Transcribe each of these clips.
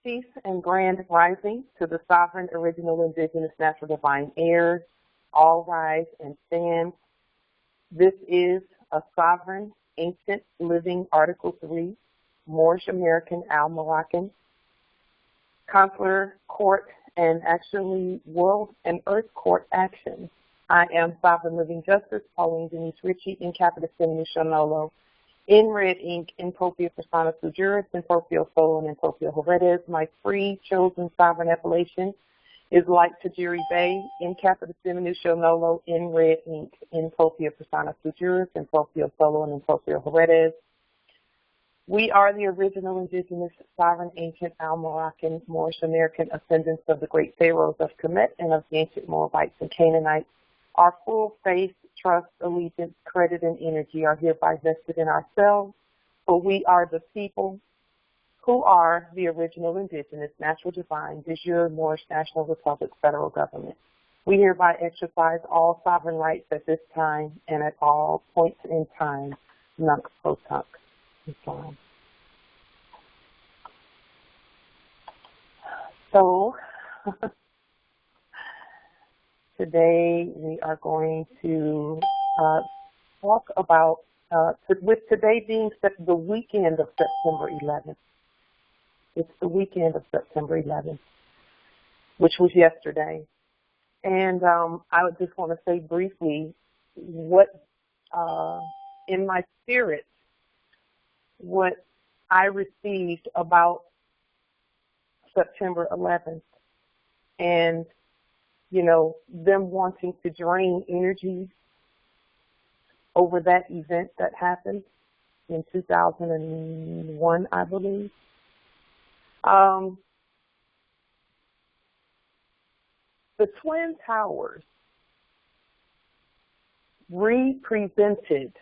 Peace and grand rising to the sovereign, original, indigenous, natural, divine heirs. All rise and stand. This is a sovereign, ancient, living Article 3, Moorish American, Al-Moroccan, Consular, Court, and actually World and Earth Court action. I am Sovereign Living Justice, Pauline Denise Ritchie, in Capita Innternationall, in red ink, in propria persona sui juris, in proprio solo, and in proprio heredes. My free chosen sovereign appellation is like to Tajiri Bay, in Capita Innternationall, in red ink, in propria persona sui juris, in proprio solo, and in proprio heredes. We are the original indigenous, sovereign, ancient, Al-Moroccan, Moorish American ascendants of the great pharaohs of Kemet and of the ancient Moabites and Canaanites. Our full faith, trust, allegiance, credit, and energy are hereby vested in ourselves, for we are the people who are the original indigenous, natural, divine, de jure, Moorish National Republic federal government. We hereby exercise all sovereign rights at this time and at all points in time, nunc pro tunc. Islam. So, today we are going to talk about, with today being the weekend of September 11th. It's the weekend of September 11th, which was yesterday. And I would just want to say briefly what, in my spirit, what I received about September 11th and, you know, them wanting to drain energy over that event that happened in 2001, I believe. The Twin Towers represented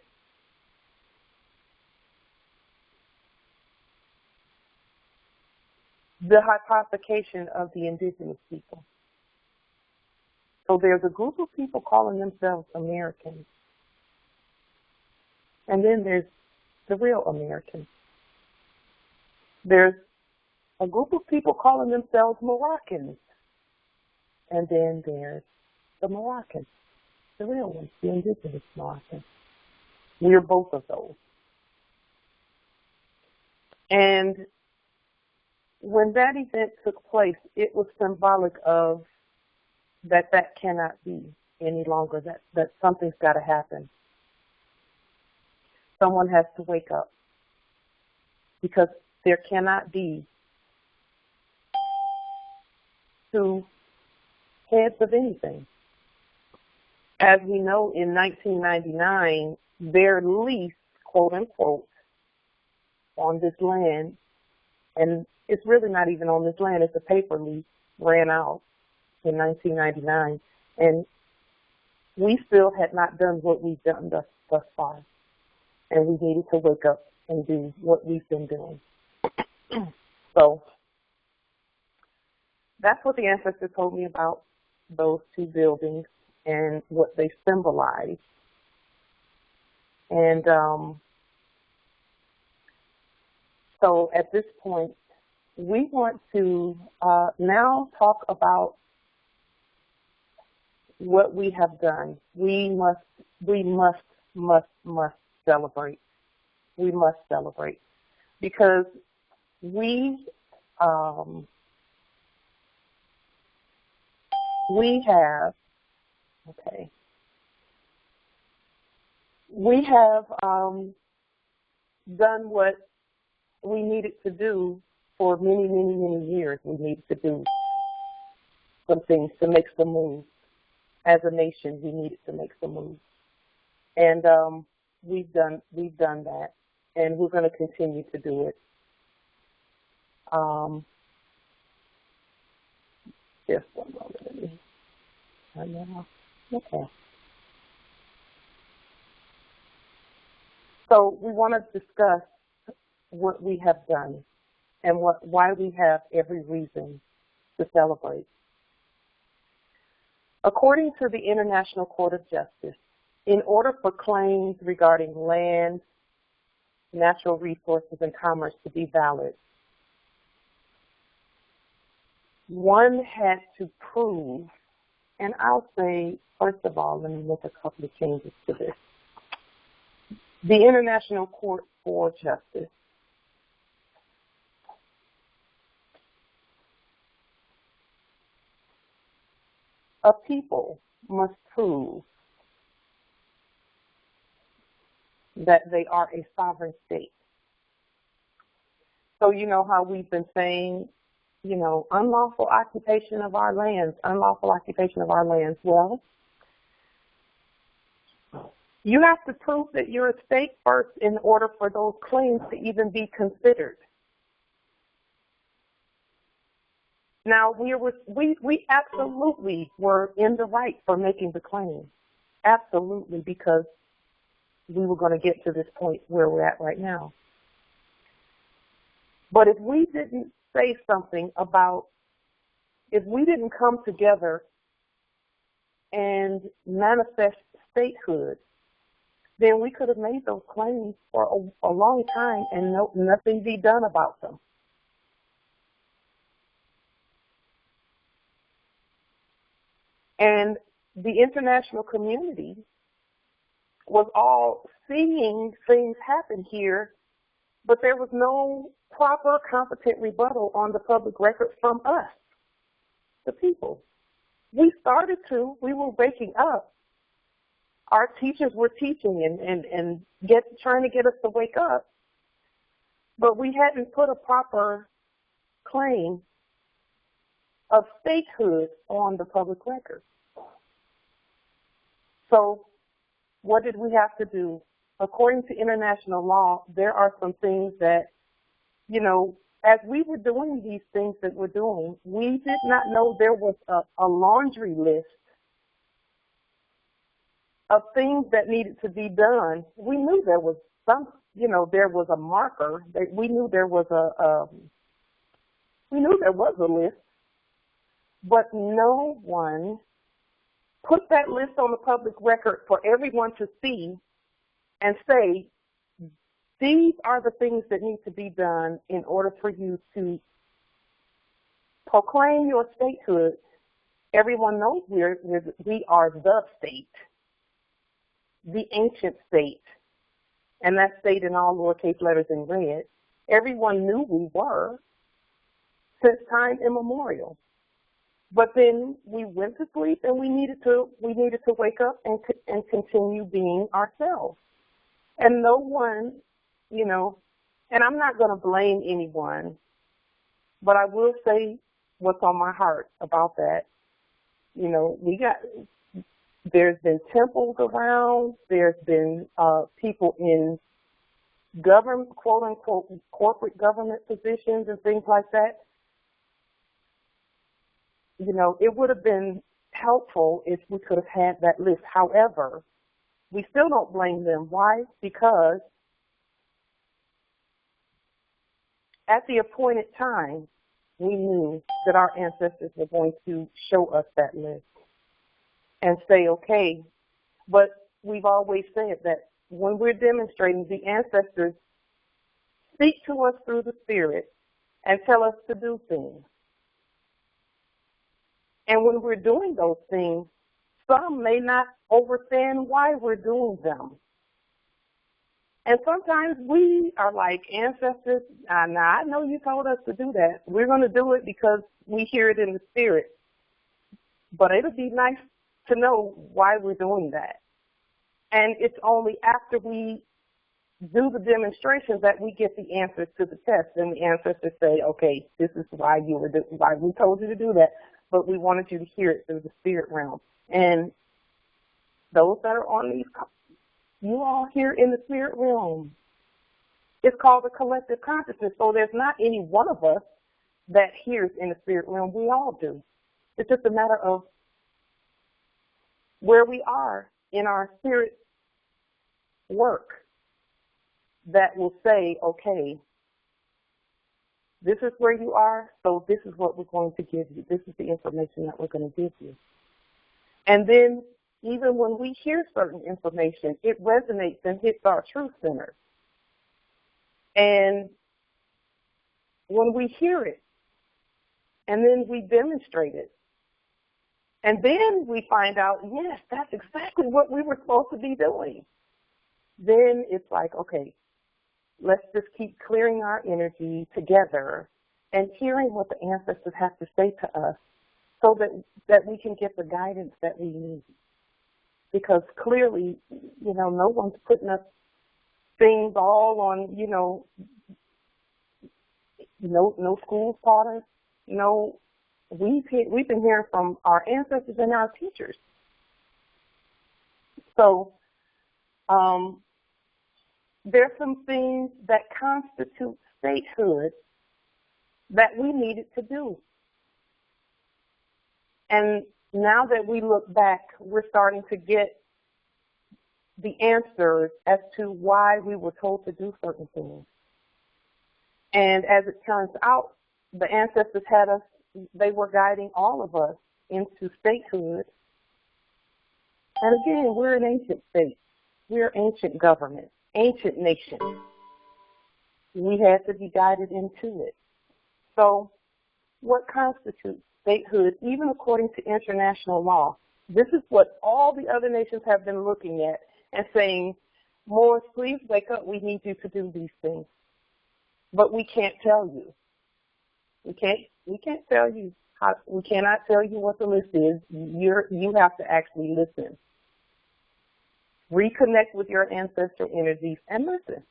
the hypothecation of the indigenous people. So there's a group of people calling themselves Americans. And then there's the real Americans. There's a group of people calling themselves Moroccans. And then there's the Moroccans, the real ones, the indigenous Moroccans. We're both of those. And when that event took place, it was symbolic of that cannot be any longer, that something's got to happen. Someone has to wake up, because there cannot be two heads of anything. As we know, in 1999, their lease, quote unquote, on this land, and it's really not even on this land, it's a paper lease, ran out in 1999. And we still had not done what we've done thus far. And we needed to wake up and do what we've been doing. So that's what the ancestors told me about those two buildings and what they symbolize. And so at this point, we want to now talk about what we have done. We must celebrate. We must celebrate, because we have done what we needed to do for many, many, many years. We needed to do some things to make some moves. As a nation, we needed to make some moves. And we've done that, and we're going to continue to do it. Just one moment. Okay. So we want to discuss what we have done and why we have every reason to celebrate. According to the International Court of Justice, in order for claims regarding land, natural resources, and commerce to be valid, one had to prove, and I'll say, first of all, let me make a couple of changes to this. The International Court for Justice. A people must prove that they are a sovereign state. So you know how we've been saying, you know, unlawful occupation of our lands, unlawful occupation of our lands. Well, you have to prove that you're a state first in order for those claims to even be considered. Now, we absolutely were in the right for making the claim. Absolutely, because we were going to get to this point where we're at right now. But if we didn't say something about, if we didn't come together and manifest statehood, then we could have made those claims for a long time and nothing be done about them. And the international community was all seeing things happen here, but there was no proper, competent rebuttal on the public record from us, the people. We started to. We were waking up. Our teachers were teaching and trying to get us to wake up, but we hadn't put a proper claim of statehood on the public record. So what did we have to do? According to international law, there are some things that, you know, as we were doing these things that we're doing, we did not know there was a laundry list of things that needed to be done. We knew there was some, you know, there was a marker. We knew there was a list, but no one put that list on the public record for everyone to see and say, these are the things that need to be done in order for you to proclaim your statehood. Everyone knows we are the state, the ancient state, and that state in all lowercase letters in red. Everyone knew we were since time immemorial. But then we went to sleep, and we needed to wake up and continue being ourselves. And no one, you know, and I'm not going to blame anyone, but I will say what's on my heart about that. You know, there's been temples around, there's been people in government, quote unquote, corporate government positions and things like that. You know, it would have been helpful if we could have had that list. However, we still don't blame them. Why? Because at the appointed time, we knew that our ancestors were going to show us that list and say, okay, but we've always said that when we're demonstrating, the ancestors speak to us through the Spirit and tell us to do things. And when we're doing those things, some may not understand why we're doing them. And sometimes we are like, ancestors, now I know you told us to do that. We're going to do it because we hear it in the Spirit. But it'll be nice to know why we're doing that. And it's only after we do the demonstrations that we get the answers to the test. And the ancestors say, okay, this is why we told you to do that. But we wanted you to hear it through the spirit realm. And those that are on these, you all hear in the spirit realm. It's called the collective consciousness. So there's not any one of us that hears in the spirit realm. We all do. It's just a matter of where we are in our spirit work that will say, okay, this is where you are, so this is what we're going to give you. This is the information that we're going to give you. And then even when we hear certain information, it resonates and hits our truth center. And when we hear it, And then we demonstrate it. And then we find out, yes, that's exactly what we were supposed to be doing. Then it's like, okay, let's just keep clearing our energy together and hearing what the ancestors have to say to us so that we can get the guidance that we need. Because clearly, no one's putting us things all on, no schools taught us. We've been hearing from our ancestors and our teachers. So there's some things that constitute statehood that we needed to do. And now that we look back, we're starting to get the answers as to why we were told to do certain things. And as it turns out, the ancestors had us, they were guiding all of us into statehood. And again, we're an ancient state. We're ancient government, ancient nation. We had to be guided into it. So what constitutes statehood, even according to international law? This is what all the other nations have been looking at and saying, Moors, please wake up. We need you to do these things. But we can't tell you. We can't tell you how. We cannot tell you what the list is. You have to actually listen. Reconnect with your ancestral energies and listen.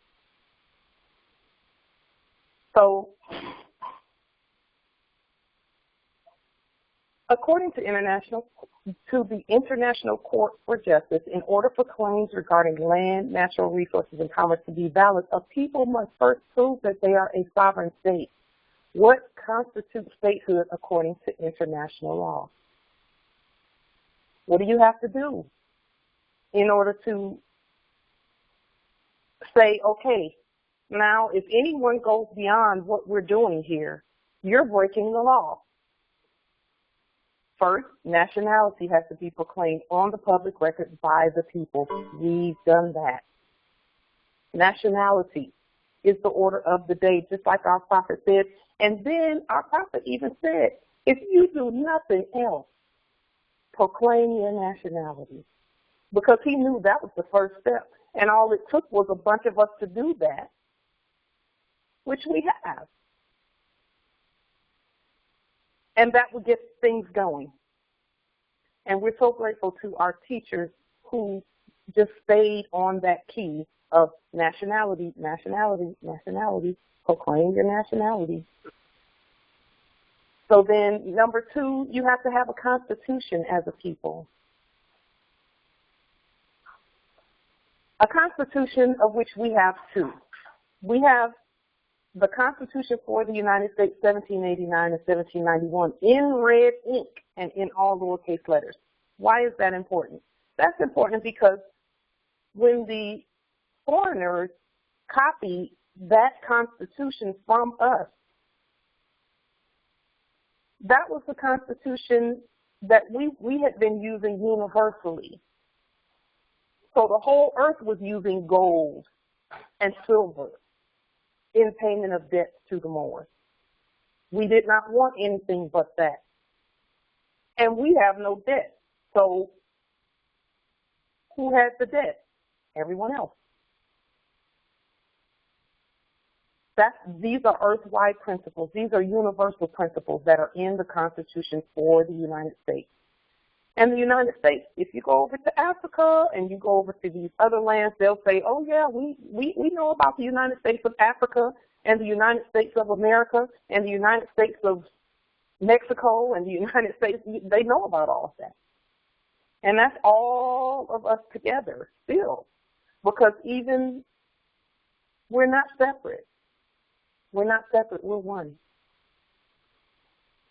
So, according to the International Court for Justice, in order for claims regarding land, natural resources, and commerce to be valid, a people must first prove that they are a sovereign state. What constitutes statehood according to international law? What do you have to do in order to say, okay, now if anyone goes beyond what we're doing here, you're breaking the law? First, nationality has to be proclaimed on the public record by the people. We've done that. Nationality is the order of the day, just like our prophet said. And then our prophet even said, if you do nothing else, proclaim your nationality. Because he knew that was the first step. And all it took was a bunch of us to do that, which we have. And that would get things going. And we're so grateful to our teachers who just stayed on that key of nationality, nationality, nationality. Proclaim your nationality. So then, number two, you have to have a constitution as a people. A constitution of which we have two. We have the Constitution for the United States, 1789 and 1791, in red ink and in all lowercase letters. Why is that important? That's important because when the foreigners copied that Constitution from us, that was the Constitution that we had been using universally. So the whole earth was using gold and silver in payment of debts to the Moors. We did not want anything but that. And we have no debt. So who had the debt? Everyone else. These are earth-wide principles. These are universal principles that are in the Constitution for the United States. And the United States, if you go over to Africa and you go over to these other lands, they'll say, oh, yeah, we know about the United States of Africa and the United States of America and the United States of Mexico and the United States. They know about all of that. And that's all of us together still, because even we're not separate. We're not separate. We're one.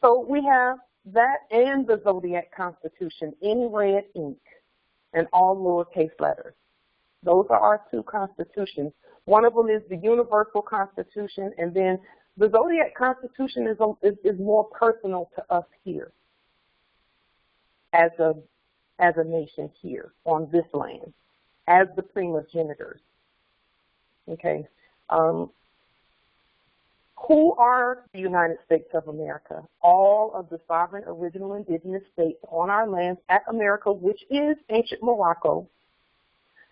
So we have that and the Zodiac Constitution in red ink and all lowercase letters. Those are our two constitutions. One of them is the Universal Constitution, and then the Zodiac Constitution is more personal to us here as a nation here on this land, as the primogenitors. Okay. Who are the United States of America? All of the sovereign original indigenous states on our lands at America, which is ancient Morocco,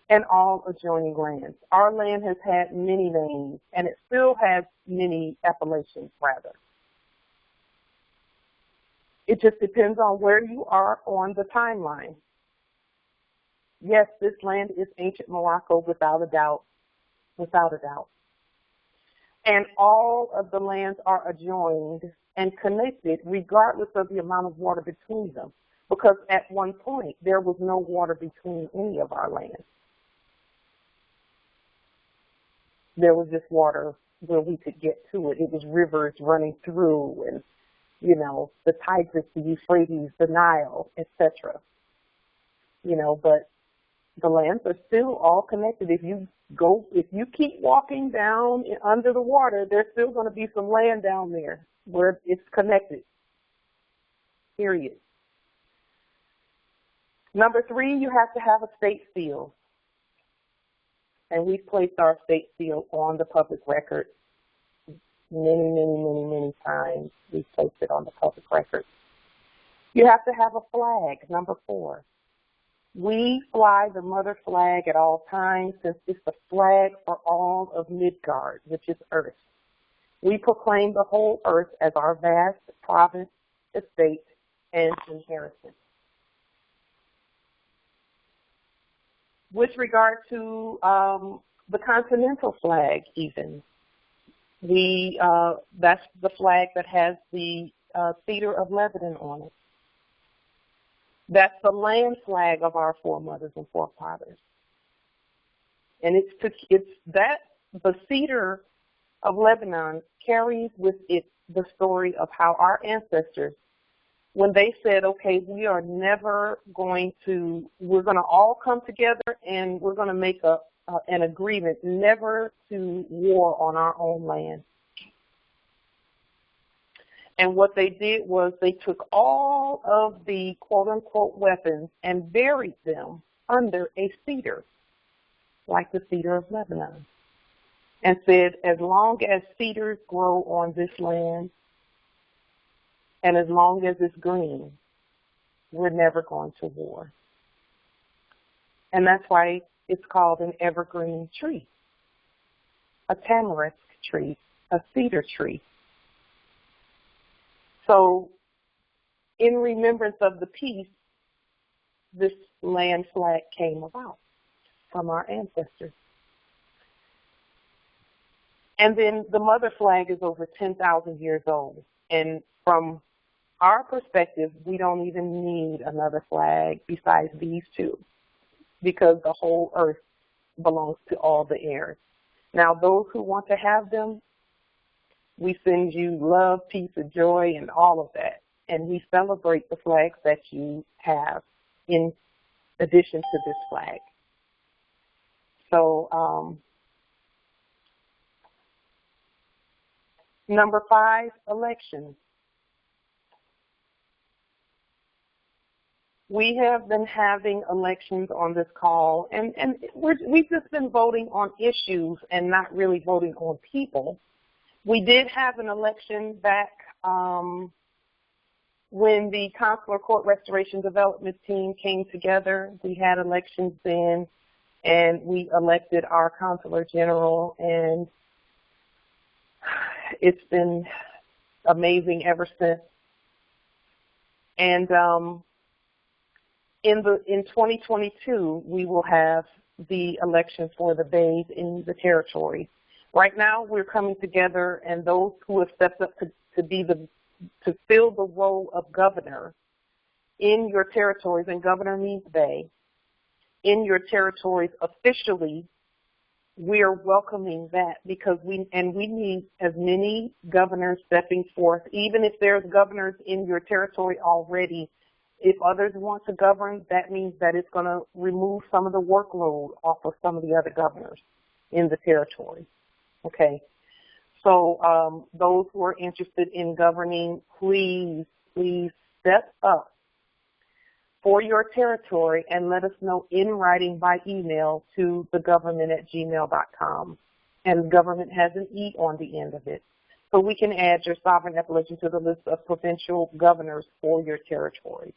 and all adjoining lands. Our land has had many names, and it still has many appellations, rather. It just depends on where you are on the timeline. Yes, this land is ancient Morocco without a doubt, without a doubt. And all of the lands are adjoined and connected regardless of the amount of water between them, because at one point there was no water between any of our lands. There was just water where we could get to it. It was rivers running through, and, you know, the Tigris, the Euphrates, the Nile, etc. You know, but the lands are still all connected. If you keep walking down under the water, there's still going to be some land down there where it's connected. Period. Number 3, you have to have a state seal. And we've placed our state seal on the public record many times. We've placed it on the public record. You have to have a flag, number 4. We fly the mother flag at all times, since it's the flag for all of Midgard, which is Earth. We proclaim the whole Earth as our vast province, estate, and inheritance. With regard to the continental flag, even, that's the flag that has the cedar of Lebanon on it. That's the land flag of our foremothers and forefathers. And the cedar of Lebanon carries with it the story of how our ancestors, when they said, okay, we're going to all come together and we're going to make an agreement never to war on our own land. And what they did was they took all of the quote-unquote weapons and buried them under a cedar, like the cedar of Lebanon, and said, as long as cedars grow on this land and as long as it's green, we're never going to war. And that's why it's called an evergreen tree, a tamarisk tree, a cedar tree. So, in remembrance of the peace, this land flag came about from our ancestors. And then the mother flag is over 10,000 years old. And from our perspective, we don't even need another flag besides these two, because the whole earth belongs to all the heirs. Now, those who want to have them, we send you love, peace, and joy, and all of that. And we celebrate the flags that you have in addition to this flag. So, number 5, elections. We have been having elections on this call, and we've just been voting on issues and not really voting on people. We did have an election back when the Consular Court Restoration Development team came together. We had elections then, and we elected our Consular General, and it's been amazing ever since. And in 2022, we will have the election for the bays in the territory. Right now, we're coming together, and those who have stepped up to fill the role of governor in your territories, and governor means bay, in your territories officially, we are welcoming that, because we need as many governors stepping forth, even if there's governors in your territory already. If others want to govern, that means that it's going to remove some of the workload off of some of the other governors in the territory. Okay, so those who are interested in governing, please step up for your territory and let us know in writing by email to thegovernment@gmail.com. And government has an E on the end of it. So we can add your sovereign appellation to the list of provincial governors for your territory.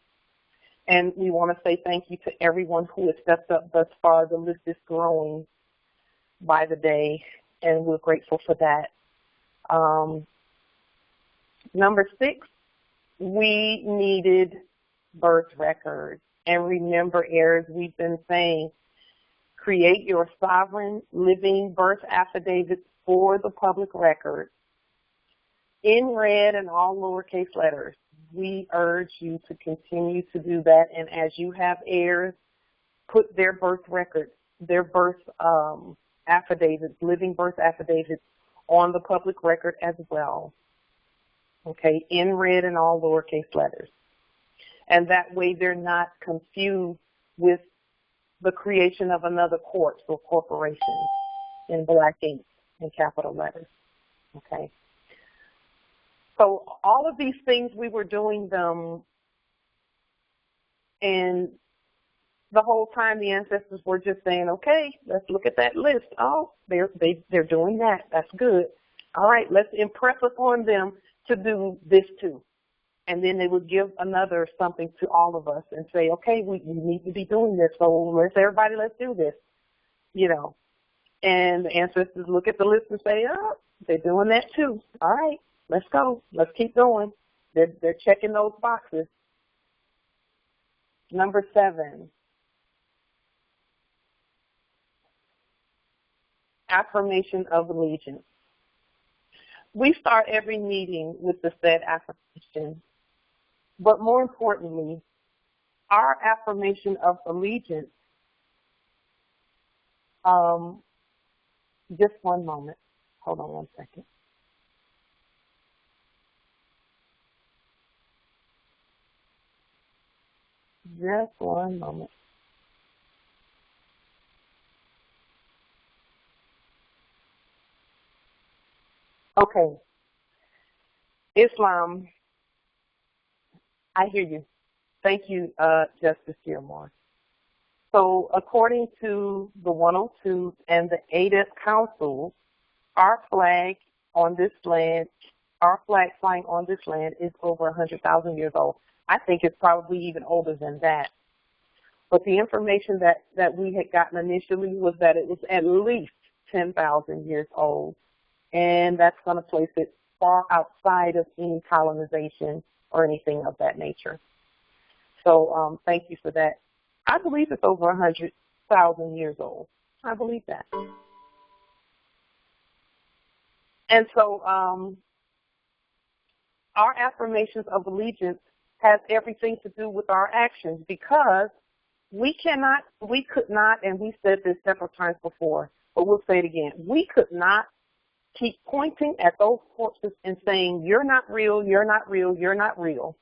And we want to say thank you to everyone who has stepped up thus far. The list is growing by the day, and we're grateful for that. Number 6, we needed birth records. And remember, heirs, we've been saying, create your sovereign living birth affidavits for the public record in red and all lowercase letters. We urge you to continue to do that. And as you have heirs, put their birth records, their birth affidavits, living birth affidavits on the public record as well. Okay, in red and all lowercase letters. And that way they're not confused with the creation of another corpse or corporation in black ink in capital letters. Okay. So all of these things, we were doing them, and the whole time the ancestors were just saying, okay, let's look at that list. Oh, they're doing that. That's good. All right, let's impress upon them to do this too. And then they would give another something to all of us and say, okay, we need to be doing this, so let's do this, you know. And the ancestors look at the list and say, oh, they're doing that too. All right, let's go. Let's keep going. They're checking those boxes. Number 7, affirmation of allegiance. We start every meeting with the said affirmation, but more importantly, our affirmation of allegiance, just one moment. Hold on one second. Just one moment. Okay. Islam, I hear you. Thank you, Justice Gilmore. So according to the 102 and the ADES Council, our flag on this land, our flag flying on this land is over 100,000 years old. I think it's probably even older than that. But the information that we had gotten initially was that it was at least 10,000 years old. And that's going to place it far outside of any colonization or anything of that nature. So thank you for that. I believe it's over 100,000 years old. I believe that. And so our affirmations of allegiance has everything to do with our actions, because we could not, and we said this several times before, but we'll say it again, we could not keep pointing at those corpses and saying, you're not real, you're not real, you're not real,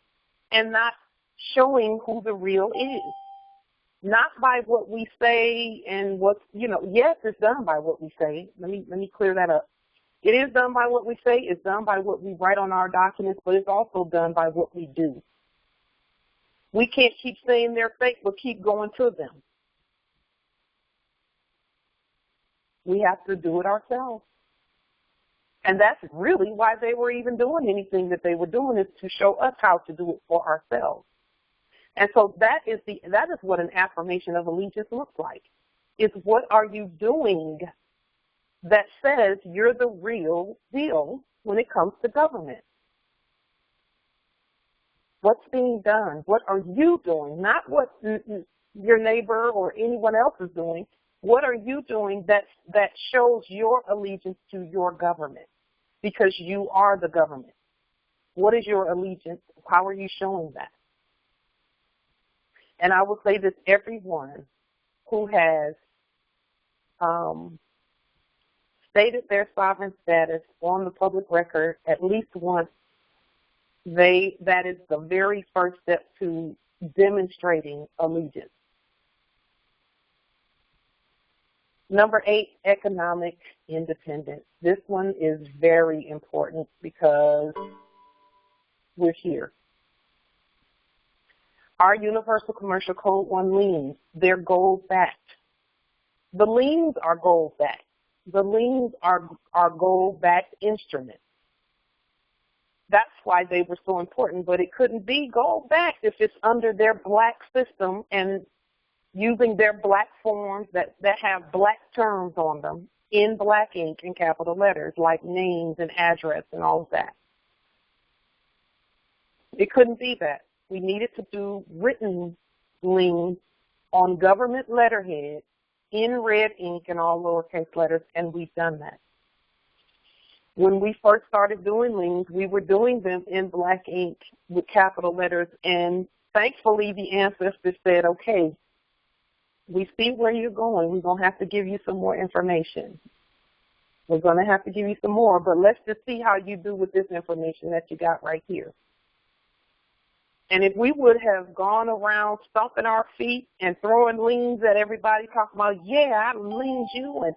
and not showing who the real is. Not by what we say and what, yes, it's done by what we say. Let me clear that up. It is done by what we say, it's done by what we write on our documents, but it's also done by what we do. We can't keep saying they're fake, but keep going to them. We have to do it ourselves. And that's really why they were even doing anything that they were doing, is to show us how to do it for ourselves. And so that is what an affirmation of allegiance looks like. It's what are you doing that says you're the real deal when it comes to government. What's being done? What are you doing? Not what your neighbor or anyone else is doing. What are you doing that shows your allegiance to your government? Because you are the government. What is your allegiance? How are you showing that? And I will say this, everyone who has stated their sovereign status on the public record at least once, that is the very first step to demonstrating allegiance. Number 8, economic independence. This one is very important because we're here. Our Universal Commercial Code 1 liens, they're gold-backed. The liens are gold-backed. The liens are gold-backed instruments. That's why they were so important, but it couldn't be gold backed if it's under their black system and using their black forms that have black terms on them in black ink in capital letters, like names and address and all of that. It couldn't be that. We needed to do written liens on government letterhead in red ink and all lowercase letters, and we've done that. When we first started doing liens, we were doing them in black ink with capital letters, and thankfully the ancestors said, okay, we see where you're going. We're going to have to give you some more information. We're going to have to give you some more, but let's just see how you do with this information that you got right here. And if we would have gone around stomping our feet and throwing liens at everybody, talking about, yeah, I liened you, and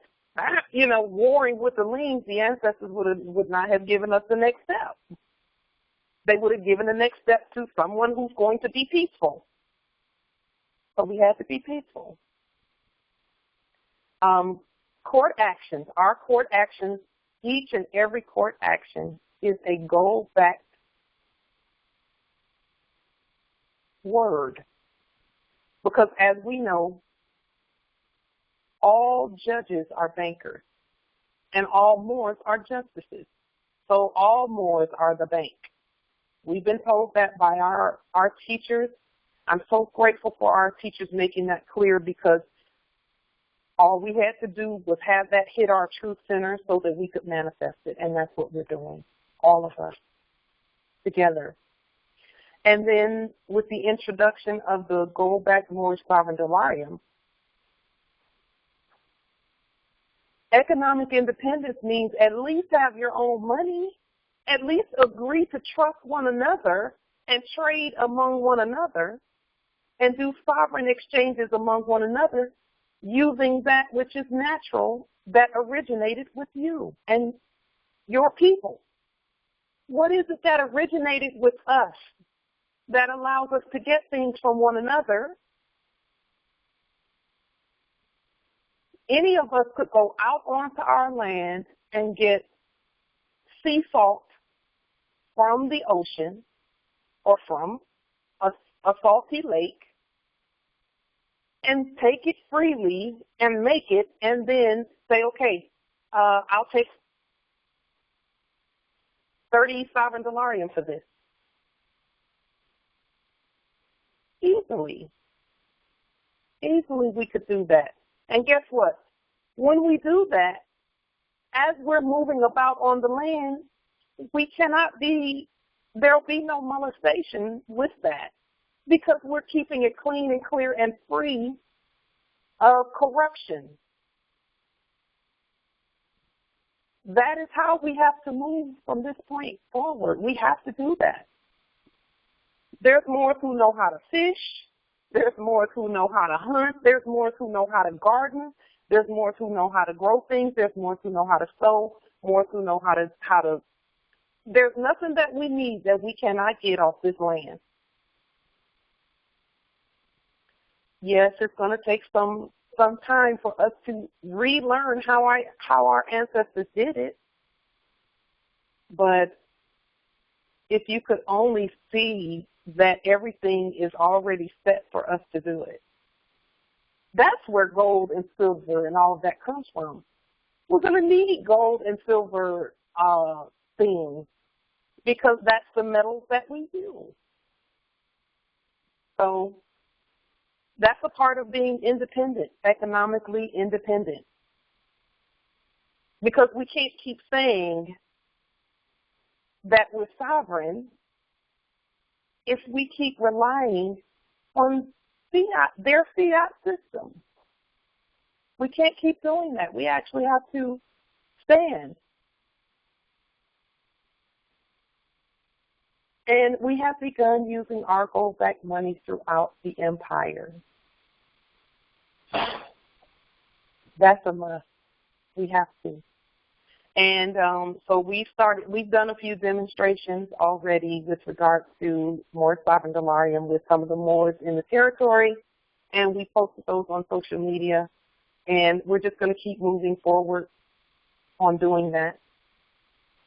warring with the liens, the ancestors would not have given us the next step. They would have given the next step to someone who's going to be peaceful. But we had to be peaceful. Court actions. Our court actions, each and every court action is a gold-backed word. Because as we know, all judges are bankers, and all Moors are justices. So all Moors are the bank. We've been told that by our teachers. I'm so grateful for our teachers making that clear, because all we had to do was have that hit our truth center so that we could manifest it, and that's what we're doing, all of us, together. And then with the introduction of the gold-backed Moorish sovereign delirium, economic independence means at least have your own money, at least agree to trust one another and trade among one another, and do sovereign exchanges among one another using that which is natural that originated with you and your people. What is it that originated with us that allows us to get things from one another? Any of us could go out onto our land and get sea salt from the ocean or from a salty lake and take it freely and make it, and then say, okay, I'll take 30 sovereign delirium for this. Easily we could do that. And guess what? When we do that, as we're moving about on the land, there'll be no molestation with that, because we're keeping it clean and clear and free of corruption. That is how we have to move from this point forward. We have to do that. There's more who know how to fish. There's more who know how to hunt. There's more who know how to garden. There's more who know how to grow things. There's more who know how to sew. More who know how to. There's nothing that we need that we cannot get off this land. Yes, it's going to take some time for us to relearn how our ancestors did it. But if you could only see that everything is already set for us to do it. That's where gold and silver and all of that comes from. We're going to need gold and silver things, because that's the metals that we use. So that's a part of being independent, economically independent. Because we can't keep saying that we're sovereign if we keep relying on their fiat system. We can't keep doing that. We actually have to stand. And we have begun using our gold-backed money throughout the empire. That's a must. We have to. And so we've done a few demonstrations already with regards to Moorish sovereign delirium with some of the Moors in the territory, and we posted those on social media, and we're just going to keep moving forward on doing that.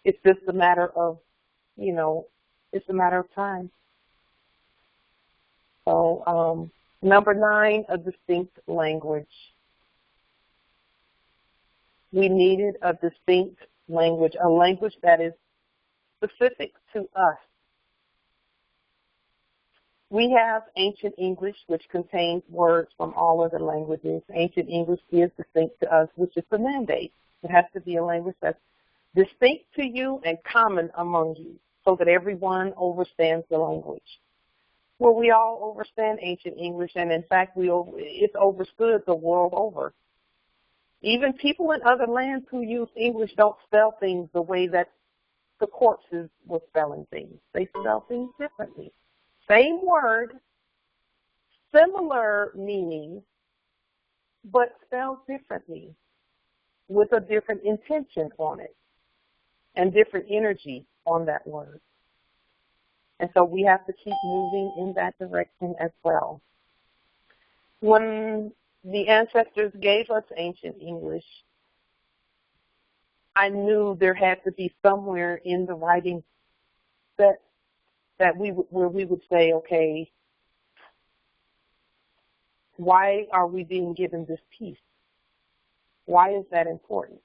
It's just a matter of you know, it's a matter of time. So number 9, a distinct language. We needed a distinct language, a language that is specific to us. We have ancient English, which contains words from all other languages. Ancient English is distinct to us, which is the mandate. It has to be a language that's distinct to you and common among you, so that everyone understands the language. Well, we all understand ancient English, and in fact, it's understood the world over. Even people in other lands who use English don't spell things the way that the courtes were spelling things. They spell things differently. Same word, similar meaning, but spelled differently with a different intention on it and different energy on that word. And so we have to keep moving in that direction as well. When the ancestors gave us ancient English, I knew there had to be somewhere in the writing where we would say, okay, why are we being given this piece? Why is that important?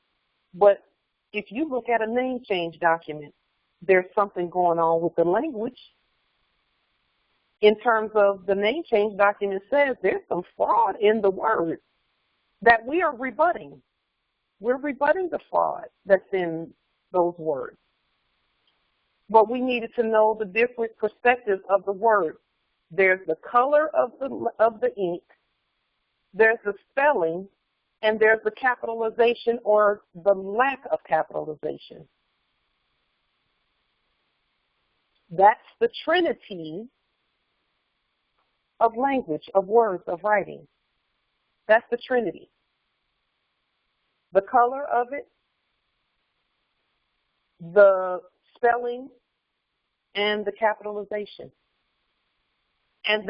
But if you look at a name change document, there's something going on with the language. In terms of the name change document says there's some fraud in the word that we are rebutting. We're rebutting the fraud that's in those words. But we needed to know the different perspectives of the word. There's the color of the ink, there's the spelling, and there's the capitalization or the lack of capitalization. That's the trinity of language, of words, of writing. That's the trinity. The color of it, the spelling, and the capitalization. And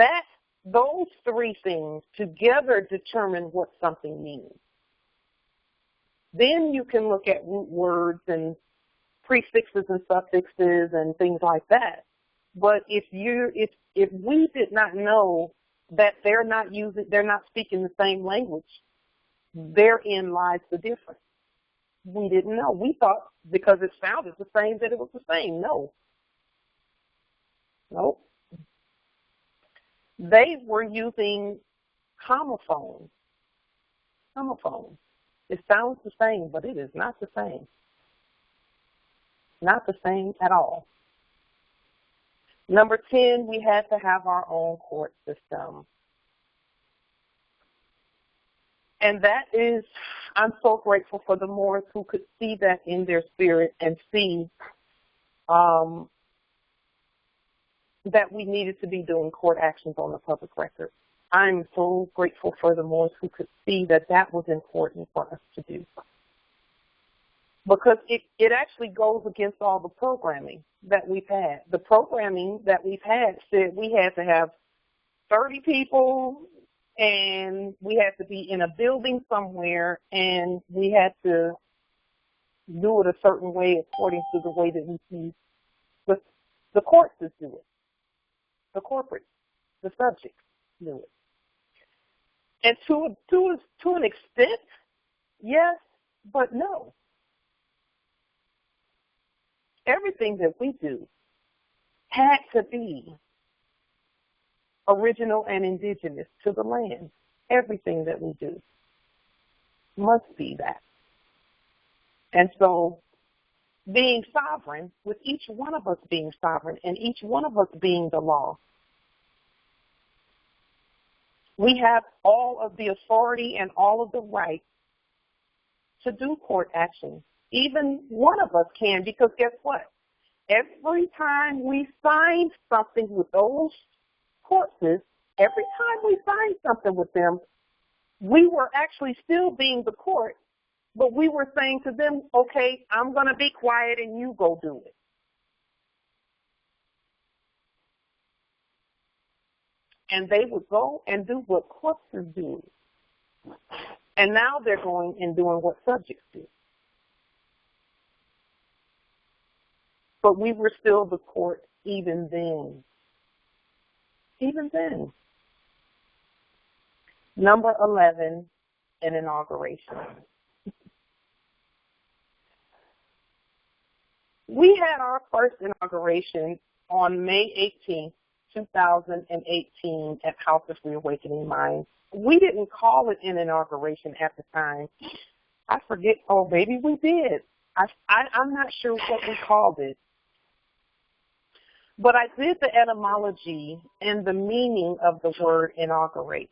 those 3 things together determine what something means. Then you can look at root words and prefixes and suffixes and things like that. But if we did not know that they're not speaking the same language, therein lies the difference. We didn't know. We thought because it sounded the same that it was the same. No. Nope. They were using homophones. Homophones. It sounds the same, but it is not the same. Not the same at all. Number 10, we had to have our own court system. And that is, I'm so grateful for the Moors who could see that in their spirit and see that we needed to be doing court actions on the public record. I'm so grateful for the Moors who could see that that was important for us to do. Because it actually goes against all the programming that we've had. The programming that we've had said we had to have 30 people and we had to be in a building somewhere and we had to do it a certain way according to the way that we see the courts do it. The corporate, the subjects do it. And to an extent, yes, but no. Everything that we do had to be original and indigenous to the land. Everything that we do must be that. And so being sovereign, with each one of us being sovereign and each one of us being the law, we have all of the authority and all of the right to do court action. Even one of us can, because guess what? Every time we sign something with those courts, every time we sign something with them, we were actually still being the court, but we were saying to them, okay, I'm going to be quiet and you go do it. And they would go and do what courts do. And now they're going and doing what subjects do. But we were still the court even then. Even then. Number 11, an inauguration. We had our first inauguration on May 18th, 2018 at House of Reawakening Minds. We didn't call it an inauguration at the time. I forget, oh, maybe we did. I'm not sure what we called it. But I did the etymology and the meaning of the word inaugurate.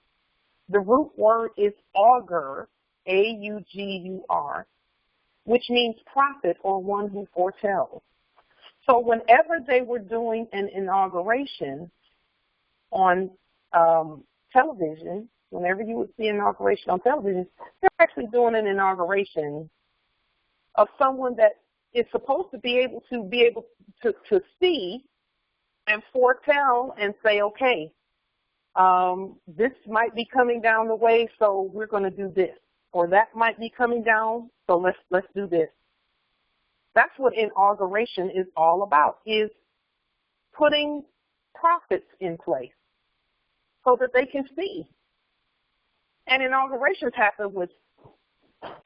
The root word is augur, A-U-G-U-R, which means prophet or one who foretells. So whenever they were doing an inauguration on television, whenever you would see an inauguration on television, they're actually doing an inauguration of someone that is supposed to be able to see and foretell and say, okay, this might be coming down the way, so we're going to do this. Or that might be coming down, so let's do this. That's what inauguration is all about, is putting prophets in place so that they can see. And inaugurations happen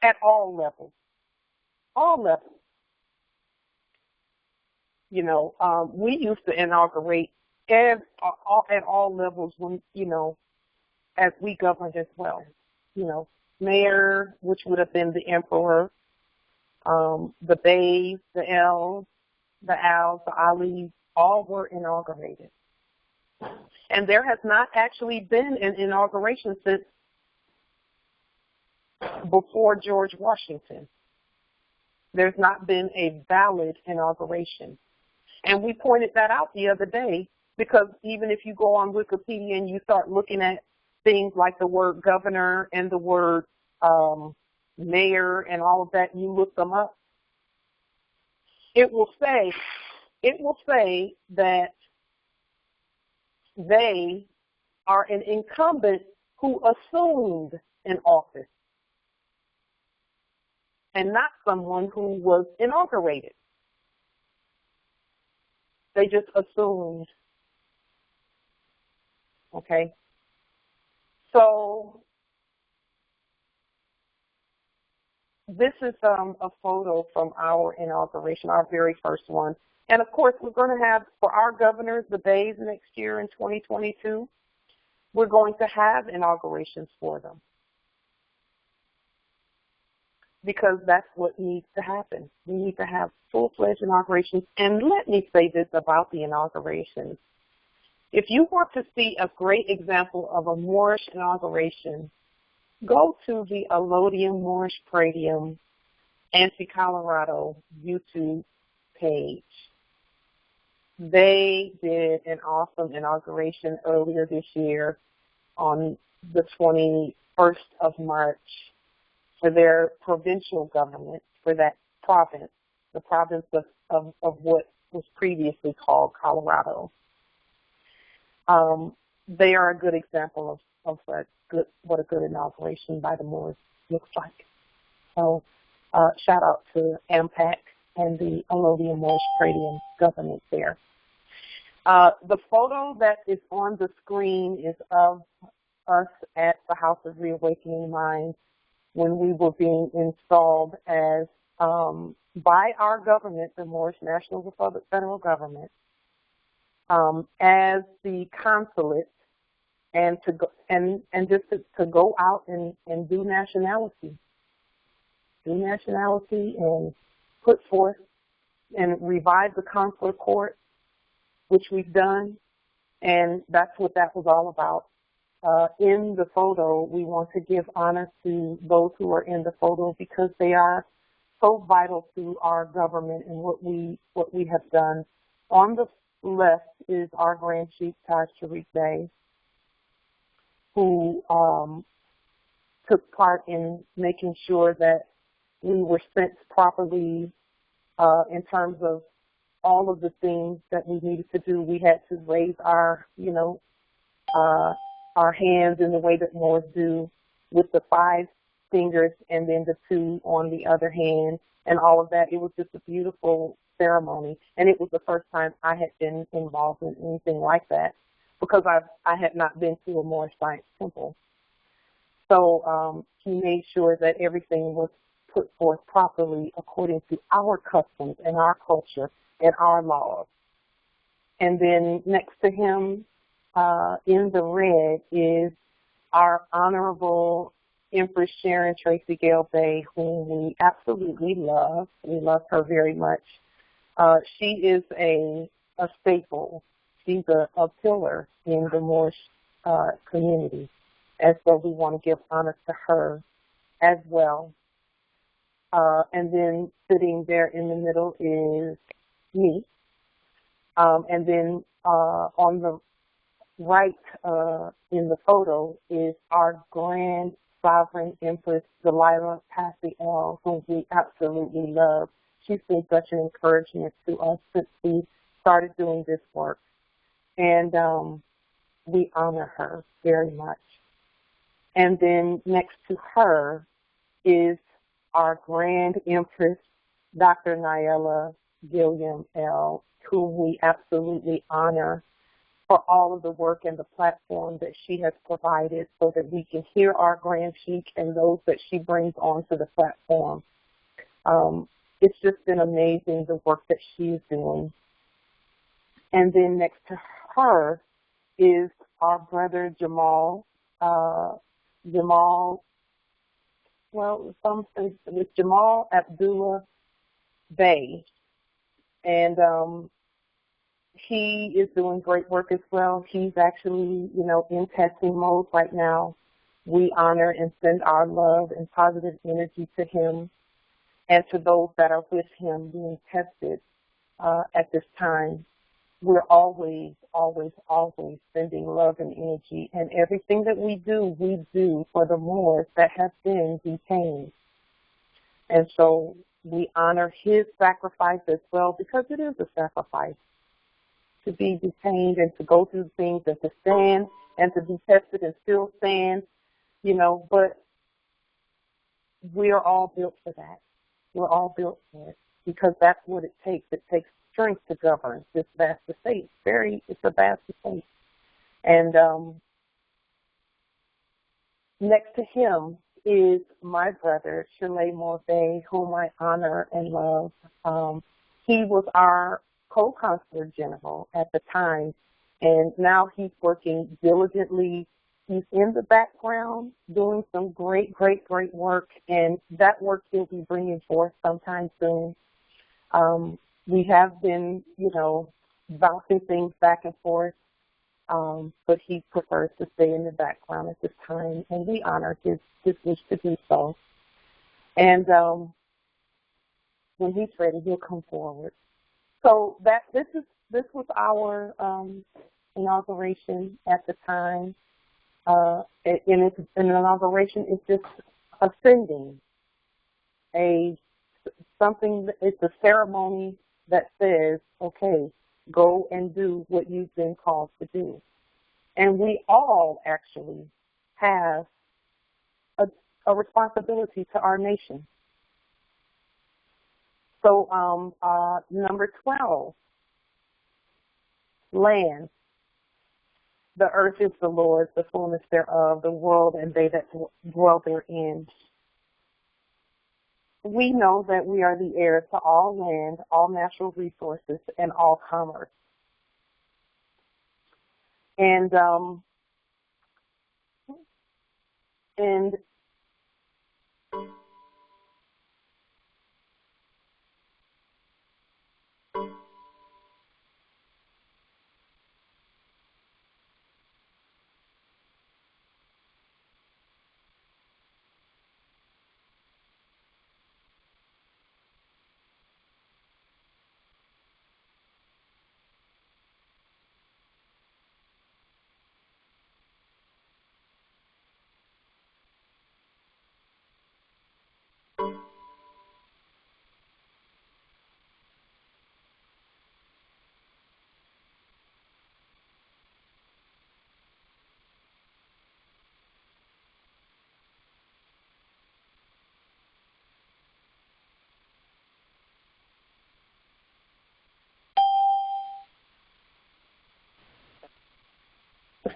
at all levels. All levels. You know, we used to inaugurate at all levels when, you know, as we governed as well. You know, mayor, which would have been the emperor, the bays, the L's, the alls, the allies, all were inaugurated. And there has not actually been an inauguration since before George Washington. There's not been a valid inauguration. And we pointed that out the other day, because even if you go on Wikipedia and you start looking at things like the word governor and the word mayor and all of that, and you look them up, it will say that they are an incumbent who assumed an office and not someone who was inaugurated. They just assumed. Okay? So this is a photo from our inauguration, our very first one. And, of course, we're going to have, for our governors, the bays next year in 2022, we're going to have inaugurations for them, because that's what needs to happen. We need to have full-fledged inaugurations. And let me say this about the inaugurations. If you want to see a great example of a Moorish inauguration, go to the Allodium Moorish Pradium Anti-Colorado YouTube page. They did an awesome inauguration earlier this year on the 21st of March for their provincial government, for that province, the province of what was previously called Colorado. They are a good example of what a good inauguration by the Moors looks like. So shout out to AMPAC and the Allodium Moorish Pradium government there. The photo that is on the screen is of us at the House of Reawakening Minds when we were being installed as, by our government, the Moorish National Republic Federal Government, as the consulate, and to go out and do nationality and put forth and revive the consular court, which we've done, and that's what that was all about. In the photo, we want to give honor to those who are in the photo, because they are so vital to our government and what we have done. On the left is our Grand Chief Taj, who took part in making sure that we were sent properly in terms of all of the things that we needed to do. We had to raise our hands in the way that Moors do, with the 5 fingers and then the 2 on the other hand, and all of that. It was just a beautiful ceremony, and it was the first time I had been involved in anything like that because I had not been to a Moorish science temple. So he made sure that everything was put forth properly according to our customs and our culture and our laws. And then next to him in the red is our Honorable Empress Sharon Tracy Gale Bay, whom we absolutely love. We love her very much. She is a staple. She's a pillar in the Moorish community. And so we want to give honor to her as well. And then sitting there in the middle is me. And then on the right in the photo is our Grand Sovereign Empress Delilah Passiel, whom we absolutely love. She's been such an encouragement to us since we started doing this work. And we honor her very much. And then next to her is our Grand Empress, Dr. Nyella Gilliam L., whom we absolutely honor for all of the work and the platform that she has provided so that we can hear our Grand Sheik and those that she brings onto the platform. It's just been amazing the work that she's doing. And then next to her is our brother Jamal. Some say it's Jamal Abdullah Bey. And he is doing great work as well. He's actually, in testing mode right now. We honor and send our love and positive energy to him and to those that are with him being tested at this time. We're always, always, always sending love and energy, and everything that we do for the Moors that have been detained. And so we honor his sacrifice as well, because it is a sacrifice to be detained and to go through things and to stand and to be tested and still stand, but we are all built for that. We're all built for it because that's what it takes. It takes strength to govern this vast estate. It's a vast estate. And next to him is my brother, Shirley Morvay, whom I honor and love. He was our co-consular general at the time, and now he's working diligently. He's in the background doing some great, great, great work, and that work he'll be bringing forth sometime soon. We have been, bouncing things back and forth, but he prefers to stay in the background at this time, and we honor his wish to do so. And when he's ready, he'll come forward. So this was our inauguration at the time. And an inauguration is just ascending it's a ceremony that says, okay, go and do what you've been called to do. And we all actually have a responsibility to our nation. So number 12, land. The earth is the Lord's, the fullness thereof, the world and they that dwell therein. We know that we are the heirs to all land, all natural resources, and all commerce. And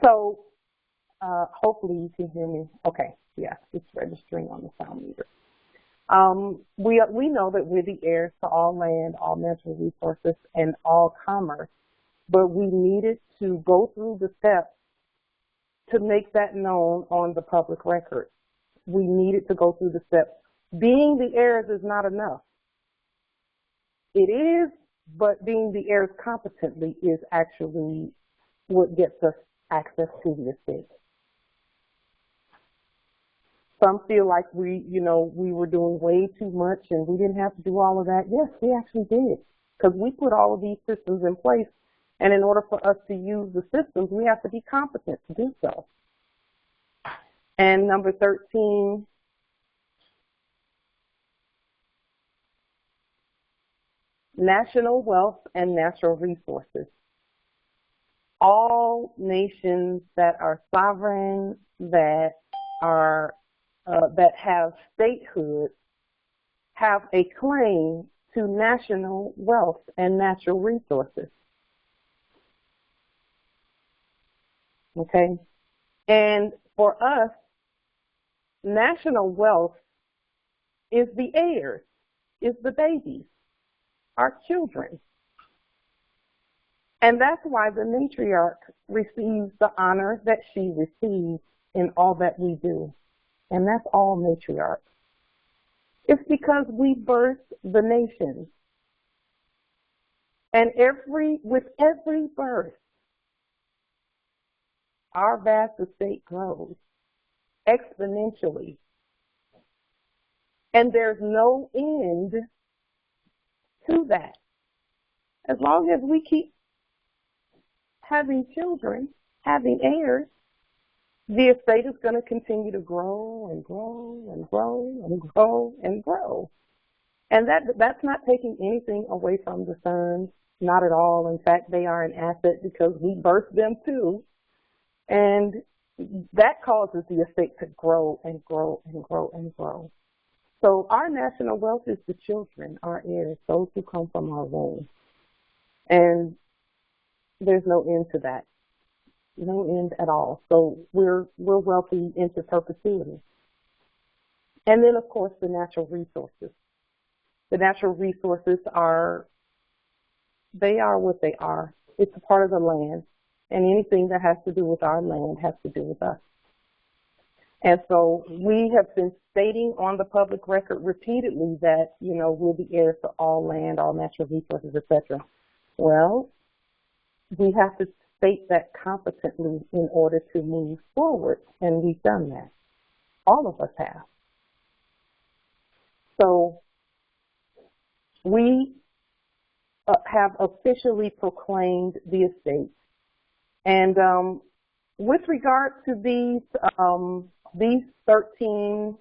So hopefully you can hear me. Okay, yeah, it's registering on the sound meter. We know that we're the heirs to all land, all natural resources, and all commerce, but we needed to go through the steps to make that known on the public record. We needed to go through the steps. Being the heirs is not enough. It is, but being the heirs competently is actually what gets us access to the estate. Some feel like we were doing way too much and we didn't have to do all of that. Yes, we actually did, because we put all of these systems in place, and in order for us to use the systems, we have to be competent to do so. And number 13, national wealth and natural resources. All nations that are sovereign, that have statehood, have a claim to national wealth and natural resources. Okay? And for us, national wealth is the heirs, is the babies, our children. And that's why the matriarch receives the honor that she receives in all that we do. And that's all matriarchs. It's because we birthed the nation. And with every birth, our vast estate grows exponentially. And there's no end to that. As long as we keep having children, having heirs, the estate is going to continue to grow and grow and grow and grow and grow. And that's not taking anything away from the sons, not at all. In fact, they are an asset because we birthed them too. And that causes the estate to grow and grow and grow and grow. So our national wealth is the children, our heirs, those who come from our womb. And there's no end to that. No end at all. So we're wealthy into perpetuity. And then, of course, the natural resources. The natural resources are what they are. It's a part of the land. And anything that has to do with our land has to do with us. And so we have been stating on the public record repeatedly that, we'll be heirs to all land, all natural resources, etc. Well, we have to state that competently in order to move forward, and we've done that. All of us have. So we have officially proclaimed the estate. And with regard to these 13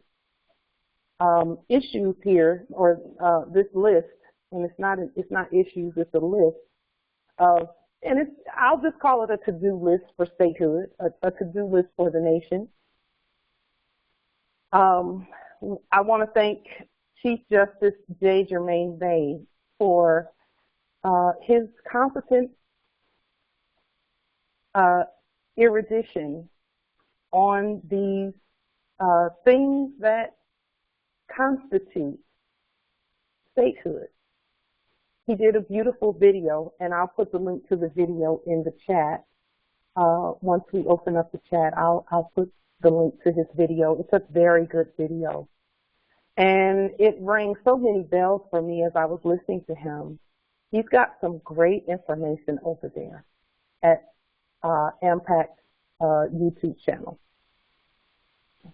issues here, or this list, and it's not issues, it's a list of, and I'll just call it a to-do list for statehood, a to-do list for the nation. I want to thank Chief Justice J. Jermaine Bay for his competent erudition on these things that constitute statehood. He did a beautiful video, and I'll put the link to the video in the chat. Once we open up the chat, I'll put the link to his video. It's a very good video. And it rang so many bells for me as I was listening to him. He's got some great information over there at Impact YouTube channel.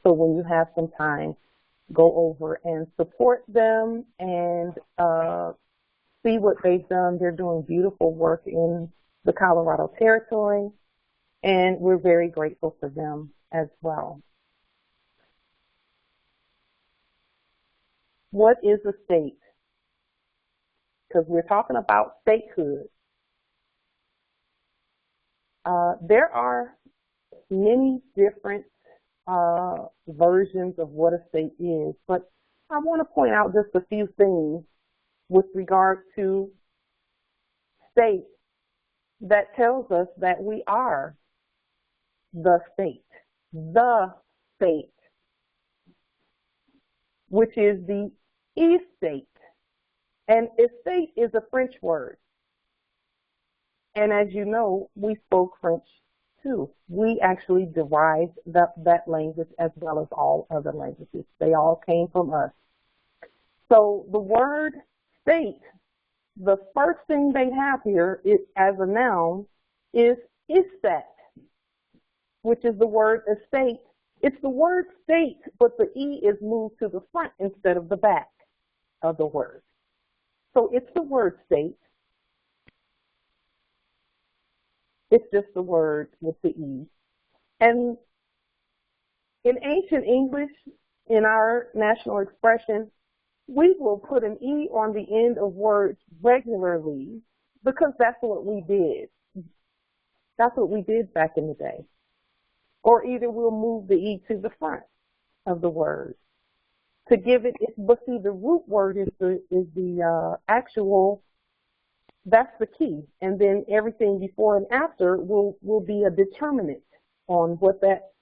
So when you have some time, go over and support them and see what they've done. They're doing beautiful work in the Colorado Territory, and we're very grateful for them as well. What is a state? Because we're talking about statehood. There are many different versions of what a state is, but I want to point out just a few things with regard to state that tells us that we are the state, which is the estate. And estate is a French word. And as you know, we spoke French too. We actually derived that language as well as all other languages. They all came from us. So the word state, the first thing they have here is, as a noun, is that, which is the word estate. It's the word state, but the E is moved to the front instead of the back of the word. So it's the word state. It's just the word with the E. And in ancient English, in our national expression, we will put an E on the end of words regularly because that's what we did. That's what we did back in the day. Or either we'll move the E to the front of the word to give it, but see, the root word is the actual, that's the key. And then everything before and after will be a determinant on what that,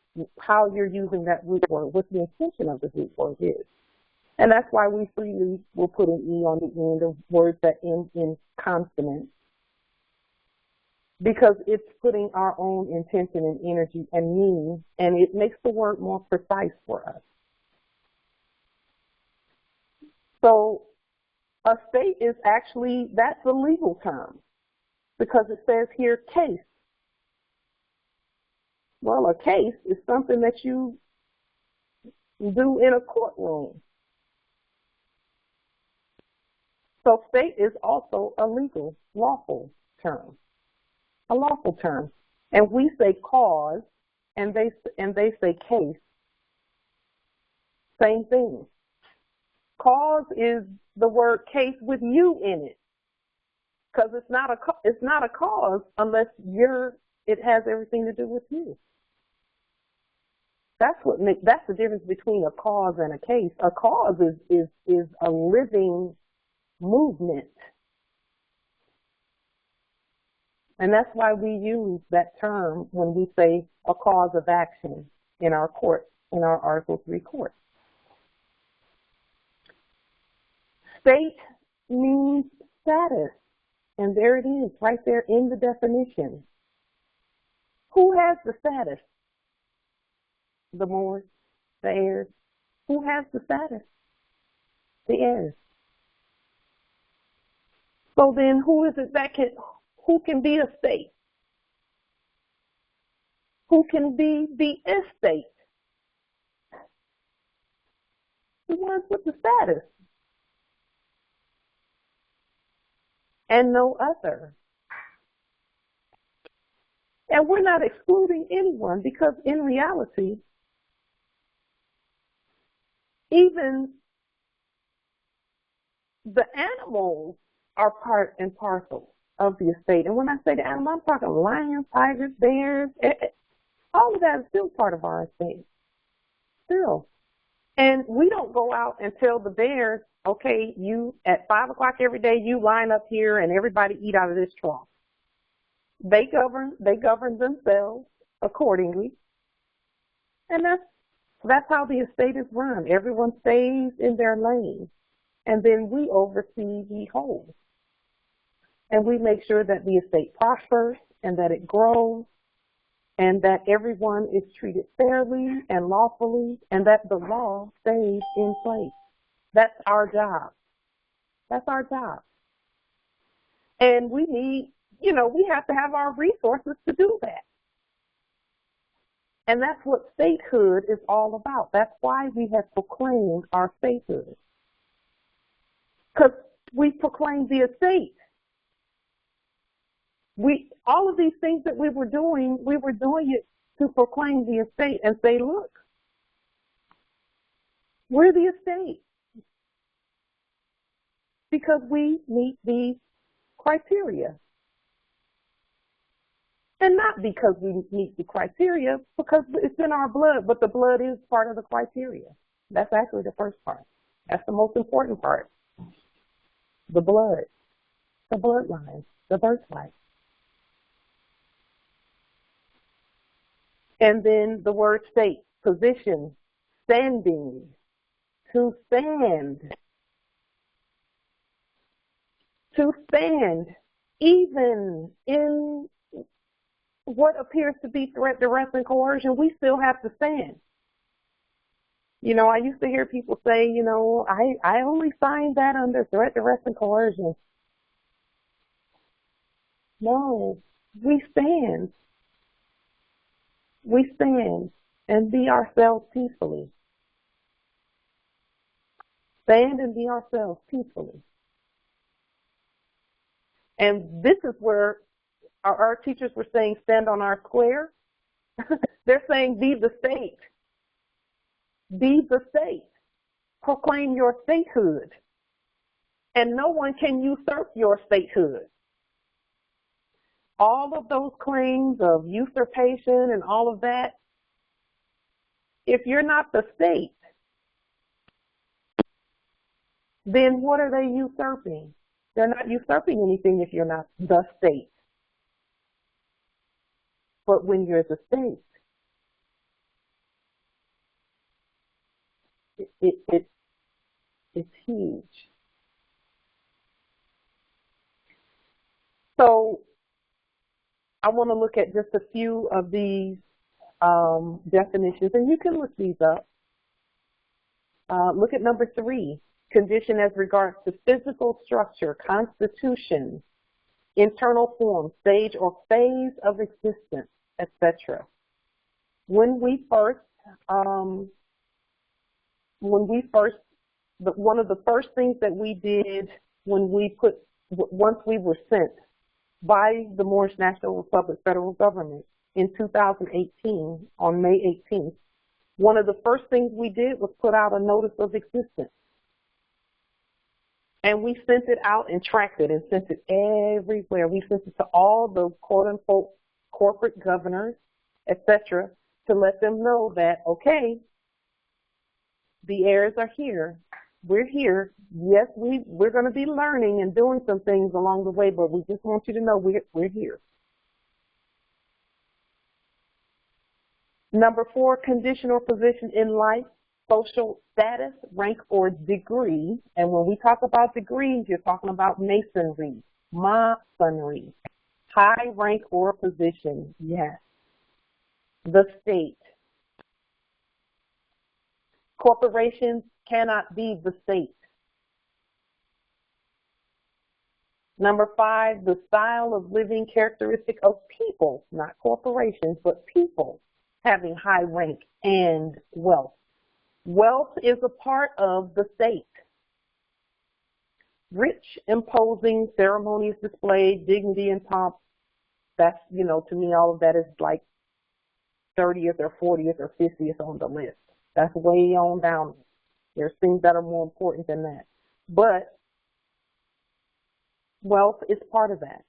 how you're using that root word, what the intention of the root word is. And that's why we freely will put an E on the end of words that end in consonants, because it's putting our own intention and energy and meaning, and it makes the word more precise for us. So a state is actually, that's a legal term, because it says here case. Well, a case is something that you do in a courtroom. So state is also a legal, lawful term, a lawful term. And we say cause, and they say case. Same thing. Cause is the word case with you in it, because it's not a cause unless it has everything to do with you. That's the difference between a cause and a case. A cause is a living movement. And that's why we use that term when we say a cause of action in our court, in our Article 3 court. State means status, and there it is, right there in the definition. Who has the status? The moors, the heirs. Who has the status? The heirs. So then who is it who can be a state? Who can be the estate? The ones with the status. And no other. And we're not excluding anyone, because in reality, even the animals are part and parcel of the estate. And when I say the animal, I'm talking lions, tigers, bears, all of that is still part of our estate. Still. And we don't go out and tell the bears, okay, you at 5 o'clock every day, you line up here and everybody eat out of this trough. They govern themselves accordingly. And that's how the estate is run. Everyone stays in their lane. And then we oversee the whole. And we make sure that the estate prospers and that it grows and that everyone is treated fairly and lawfully and that the law stays in place. That's our job. That's our job. And we need, we have to have our resources to do that. And that's what statehood is all about. That's why we have proclaimed our statehood. Because we proclaimed the estate. All of these things that we were doing it to proclaim the estate and say, look, we're the estate. Because we meet these criteria. And not because we meet the criteria, because it's in our blood, but the blood is part of the criteria. That's actually the first part. That's the most important part. The blood, the bloodline, the birthright. And then the word state, position, standing, to stand. To stand, even in what appears to be threat, duress, and coercion, we still have to stand. You know, I used to hear people say, you know, I only signed that under threat, duress, and coercion. No, we stand. We stand and be ourselves peacefully. Stand and be ourselves peacefully. And this is where our teachers were saying stand on our square. They're saying be the state. Be the state. Proclaim your statehood. And no one can usurp your statehood. All of those claims of usurpation and all of that, if you're not the state, then what are they usurping? They're not usurping anything if you're not the state. But when you're the state, it's huge. So I want to look at just a few of these definitions, and you can look these up. Look at number 3. Condition as regards to physical structure, constitution, internal form, stage or phase of existence, etc. One of the first things that we did once we were sent by the Moorish National Republic federal government in 2018, on May 18th, one of the first things we did was put out a notice of existence. And we sent it out and tracked it and sent it everywhere. We sent it to all the quote-unquote corporate governors, etc., to let them know that, okay, the heirs are here. We're here. Yes, we're going to be learning and doing some things along the way, but we just want you to know we're here. Number 4, condition or position in life. Social status, rank, or degree. And when we talk about degrees, you're talking about masonry, high rank or position, yes. The state. Corporations cannot be the state. Number 5, the style of living characteristic of people, not corporations, but people having high rank and wealth. Wealth is a part of the state. Rich, imposing, ceremonious display, dignity and pomp. That's, you know, to me, all of that is like 30th or 40th or 50th on the list. That's way on down. There's things that are more important than that. But wealth is part of that.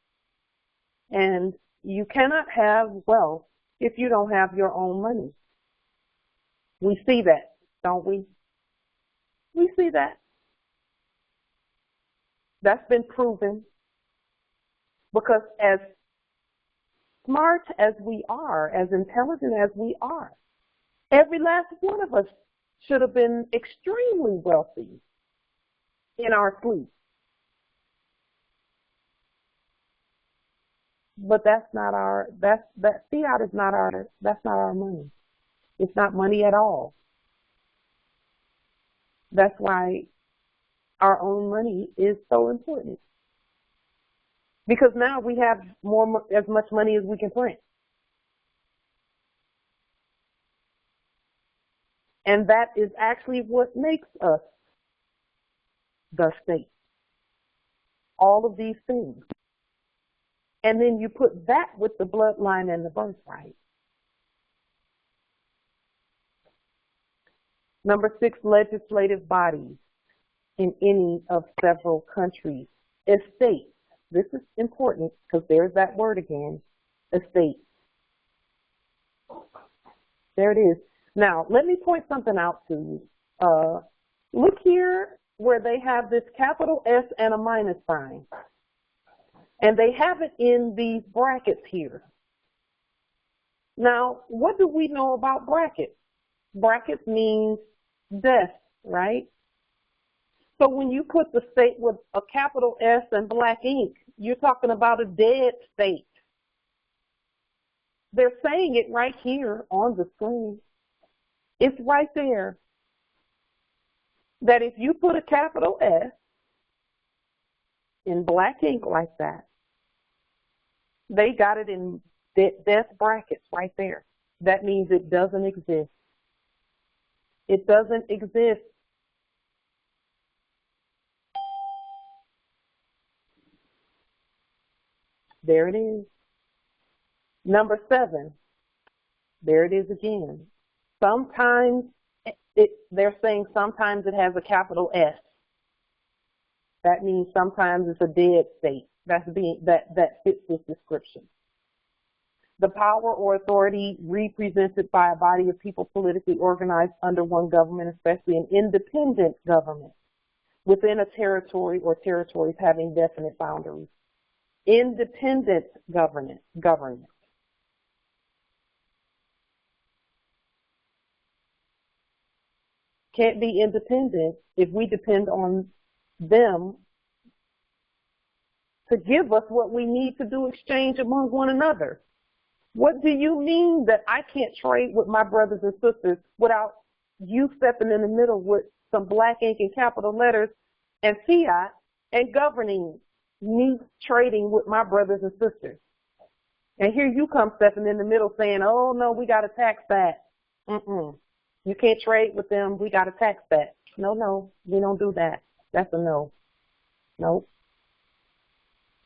And you cannot have wealth if you don't have your own money. We see that, don't we? We see that. That's been proven. Because as smart as we are, as intelligent as we are, every last one of us should have been extremely wealthy in our sleep. But that's not our, that fiat is not our, that's not our money. It's not money at all. That's why our own money is so important. Because now we have as much money as we can print. And that is actually what makes us the state. All of these things. And then you put that with the bloodline and the birthright. Number 6, legislative bodies in any of several countries. Estates. This is important because there's that word again, estate. There it is. Now, let me point something out to you. Look here where they have this capital S and a minus sign. And they have it in these brackets here. Now, what do we know about brackets? Brackets means death, right? So when you put the state with a capital S and black ink, you're talking about a dead state. They're saying it right here on the screen. It's right there. That if you put a capital S in black ink like that, they got it in death brackets right there. That means it doesn't exist. It doesn't exist. There it is. Number 7. There it is again. Sometimes they're saying sometimes it has a capital S. That means sometimes it's a dead state. That fits this description. The power or authority represented by a body of people politically organized under one government, especially an independent government, within a territory or territories having definite boundaries. Independent government. Can't be independent if we depend on them to give us what we need to do exchange among one another. What do you mean that I can't trade with my brothers and sisters without you stepping in the middle with some black ink and capital letters and fiat and governing me trading with my brothers and sisters? And here you come stepping in the middle saying, oh, no, we got to tax that. You can't trade with them. We got to tax that. No, we don't do that. That's a no. Nope.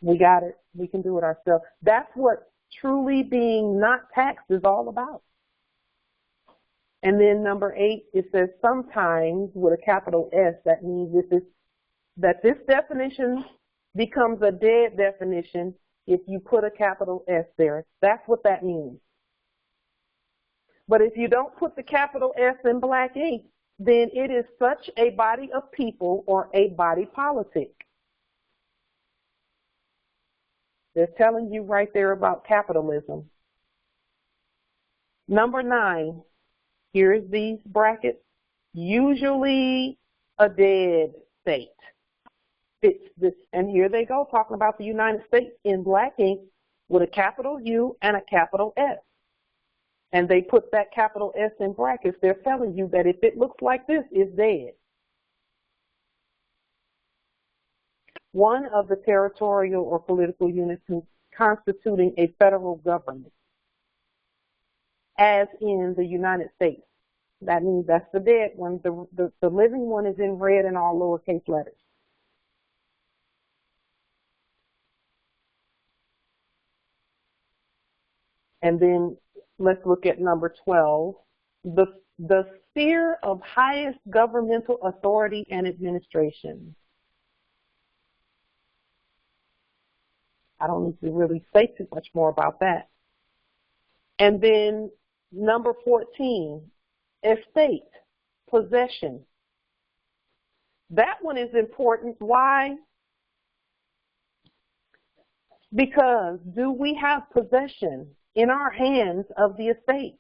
We got it. We can do it ourselves. That's what truly being not taxed is all about. And then number 8, it says sometimes with a capital S. That means that this definition becomes a dead definition if you put a capital S there. That's what that means. But if you don't put the capital S in black ink, then it is such a body of people or a body politic. They're telling you right there about capitalism. Number 9, here's these brackets. Usually a dead state. Fits this, and here they go talking about the United States in black ink with a capital U and a capital S. And they put that capital S in brackets. They're telling you that if it looks like this, it's dead. One of the territorial or political units constituting a federal government, as in the United States. That means that's the dead one. The living one is in red and all lowercase letters. And then let's look at number 12, the sphere of highest governmental authority and administration. I don't need to really say too much more about that. And then number 14, estate, possession. That one is important. Why? Because do we have possession in our hands of the estate?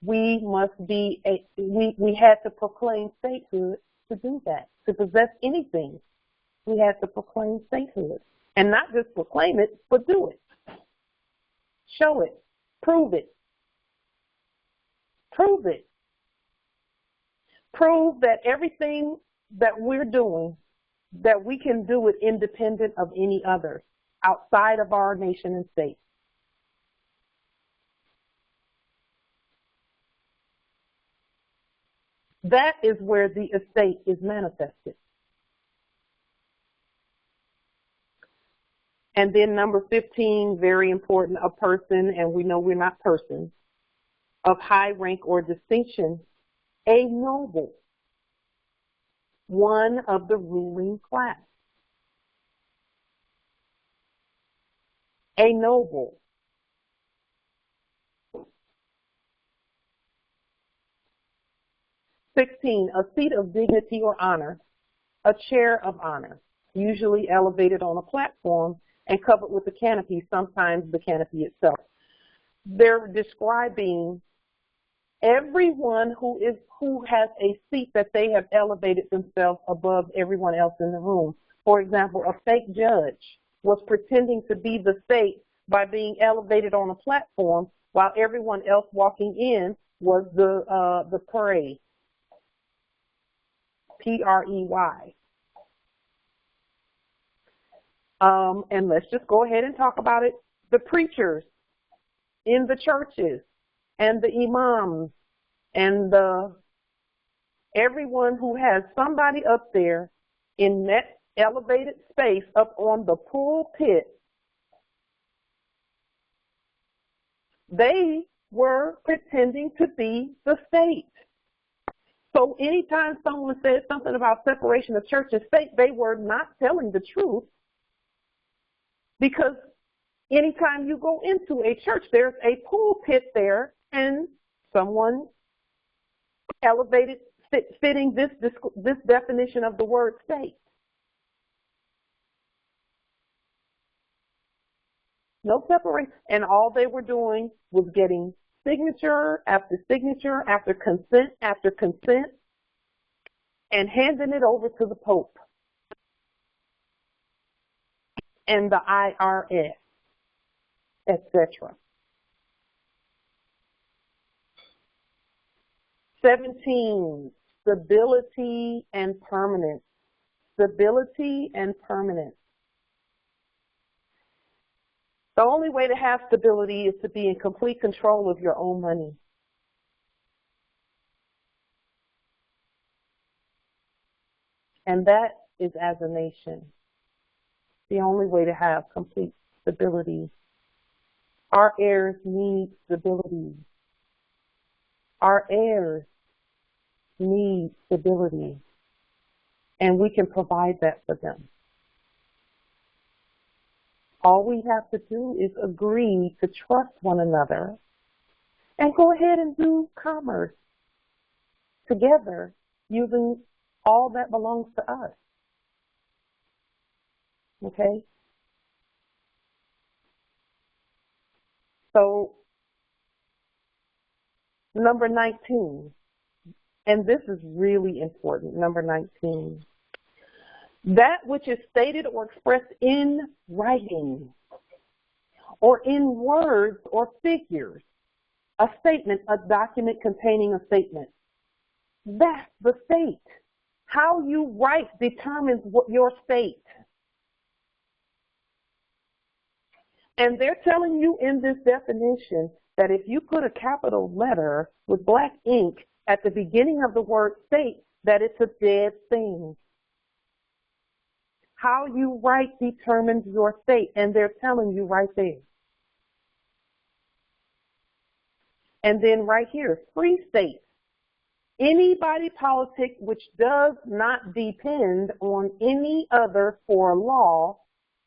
We must be we had to proclaim statehood to do that. To possess anything, we had to proclaim statehood. And not just proclaim it, but do it. Show it. Prove it. Prove it. Prove that everything that we're doing, that we can do it independent of any other, outside of our nation and state. That is where the estate is manifested. And then number 15, very important, a person, and we know we're not persons, of high rank or distinction, a noble, one of the ruling class. A noble. (16) A seat of dignity or honor, a chair of honor, usually elevated on a platform and covered with a canopy, sometimes the canopy itself. They're describing everyone who has a seat that they have elevated themselves above everyone else in the room. For example, a fake judge was pretending to be the state by being elevated on a platform while everyone else walking in was the prey. P-R-E-Y. And let's just go ahead and talk about it. The preachers in the churches and the imams and everyone who has somebody up there in that elevated space up on the pulpit, they were pretending to be the state. So anytime someone said something about separation of church and state, they were not telling the truth, because anytime you go into a church, there's a pulpit there and someone elevated fitting this definition of the word state. No separation. And all they were doing was getting signature after signature after consent, and handing it over to the Pope and the IRS, etc. 17, stability and permanence. Stability and permanence. The only way to have stability is to be in complete control of your own money. And that is as a nation. The only way to have complete stability. Our heirs need stability. Our heirs need stability. And we can provide that for them. All we have to do is agree to trust one another and go ahead and do commerce together using all that belongs to us. Okay? So, number 19, and this is really important, number 19. That which is stated or expressed in writing or in words or figures, a statement, a document containing a statement. That's the state. How you write determines what your state. And they're telling you in this definition that if you put a capital letter with black ink at the beginning of the word state, that it's a dead thing. How you write determines your state, and they're telling you right there. And then right here, free state. Any body politic which does not depend on any other for law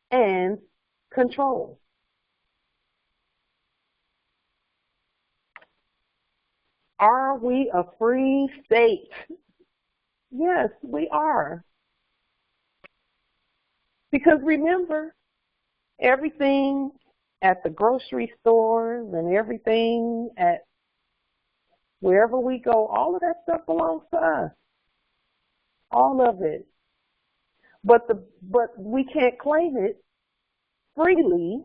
and control. Are we a free state? Yes, we are. Because remember, everything at the grocery stores and everything at wherever we go, all of that stuff belongs to us. All of it. But we can't claim it freely.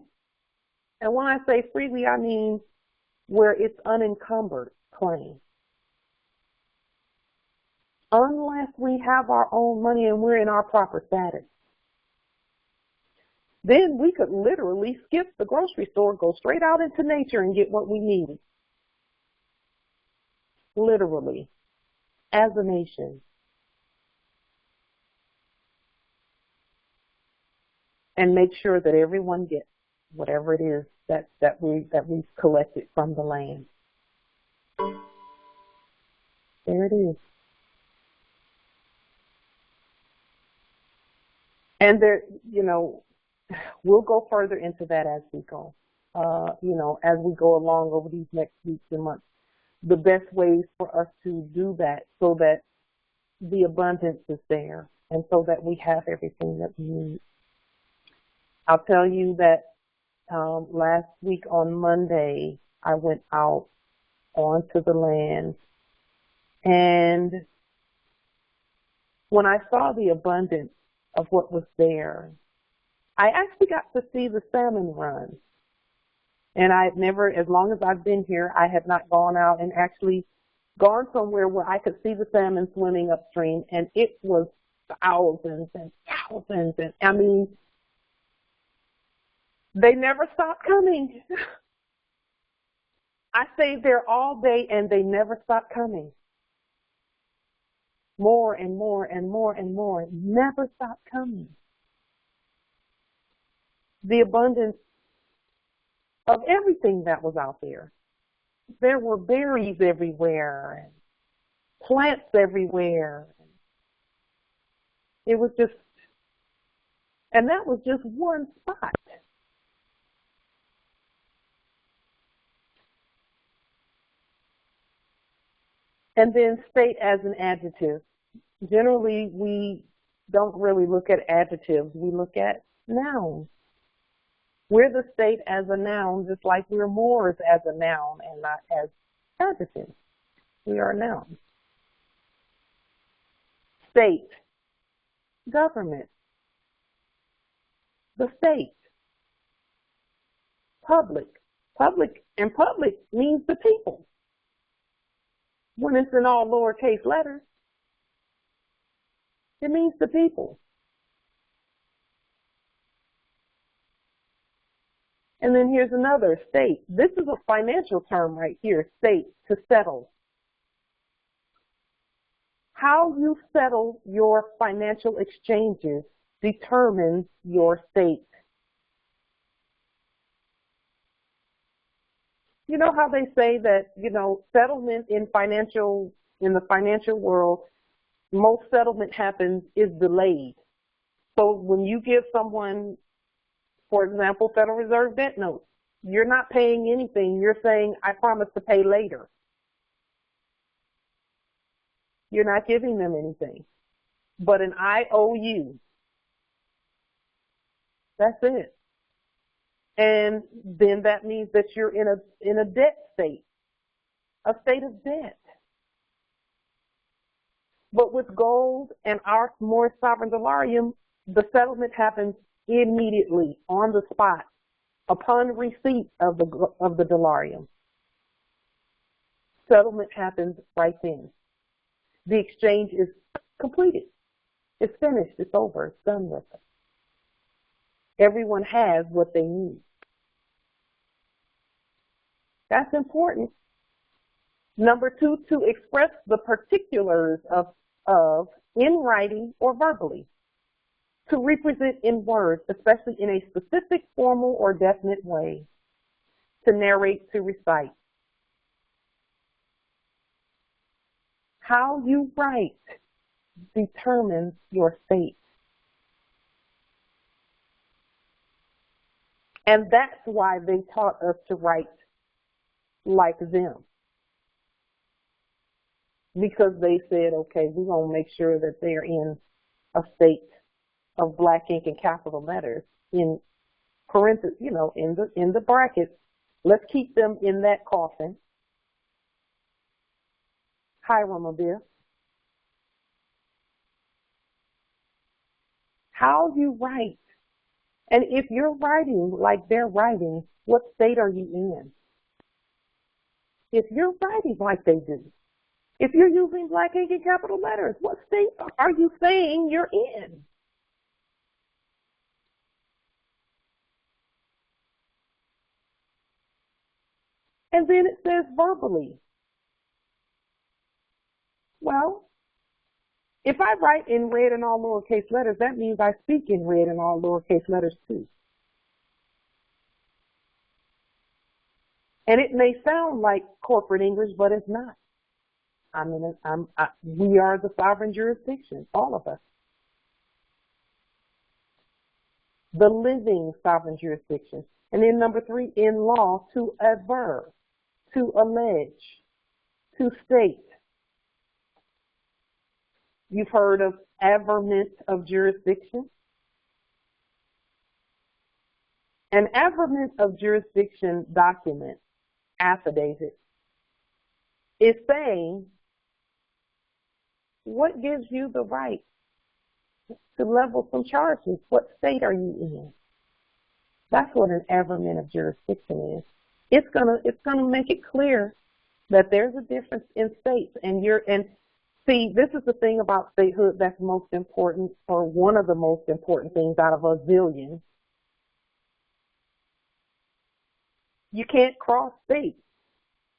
And when I say freely, I mean where it's unencumbered claim. Unless we have our own money and we're in our proper status. Then we could literally skip the grocery store, go straight out into nature and get what we need. Literally, as a nation. And make sure that everyone gets whatever it is that we've collected from the land. There it is. And there, we'll go further into that as we go. As we go along over these next weeks and months, the best ways for us to do that so that the abundance is there and so that we have everything that we need. I'll tell you that last week on Monday, I went out onto the land, and when I saw the abundance of what was there, I actually got to see the salmon run. And I've never, as long as I've been here, I have not gone out and actually gone somewhere where I could see the salmon swimming upstream, and it was thousands and thousands, and I mean, they never stop coming. I stayed there all day, and they never stop coming. More and more and more and more, never stop coming. The abundance of everything that was out there. There were berries everywhere, and plants everywhere. It was just, and that was just one spot. And then state as an adjective. Generally, we don't really look at adjectives. We look at nouns. We're the state as a noun, just like we're moors as a noun and not as adjectives. We are nouns. State, government, the state, public. Public means the people. When it's in all lowercase letters, it means the people. And then here's another, state. This is a financial term right here, state, to settle. How you settle your financial exchanges determines your state. You know how they say that, settlement in the financial world, most settlement happens is delayed. So when you give someone, for example, Federal Reserve debt notes, you're not paying anything. You're saying, I promise to pay later. You're not giving them anything. But an IOU, that's it. And then that means that you're in a debt state, a state of debt. But with gold and our more sovereign dollarium, the settlement happens immediately, on the spot, upon receipt of the dollarium. Settlement happens right then. The exchange is completed. It's finished. It's over. It's done with. Everyone has what they need. That's important. Number 2, to express the particulars of in writing or verbally. To represent in words, especially in a specific, formal, or definite way. To narrate, to recite. How you write determines your state. And that's why they taught us to write like them. Because they said, okay, we're going to make sure that they're in a state of black ink and capital letters in parentheses, in the brackets. Let's keep them in that coffin. Hiram Abyss. How you write. And if you're writing like they're writing, what state are you in? If you're writing like they do, if you're using black ink and capital letters, what state are you saying you're in? And then it says verbally. Well, if I write in red and all lowercase letters, that means I speak in red and all lowercase letters too. And it may sound like corporate English, but it's not. We are the sovereign jurisdiction, all of us. The living sovereign jurisdiction. And then number 3, in law, to aver, to allege, to state. You've heard of averment of jurisdiction. An affirmation of jurisdiction document, affidavit, is saying what gives you the right to level some charges. What state are you in? That's what an affirmation of jurisdiction is. It's gonna make it clear that there's a difference in states, and see, this is the thing about statehood that's most important, or one of the most important things out of a zillion. You can't cross states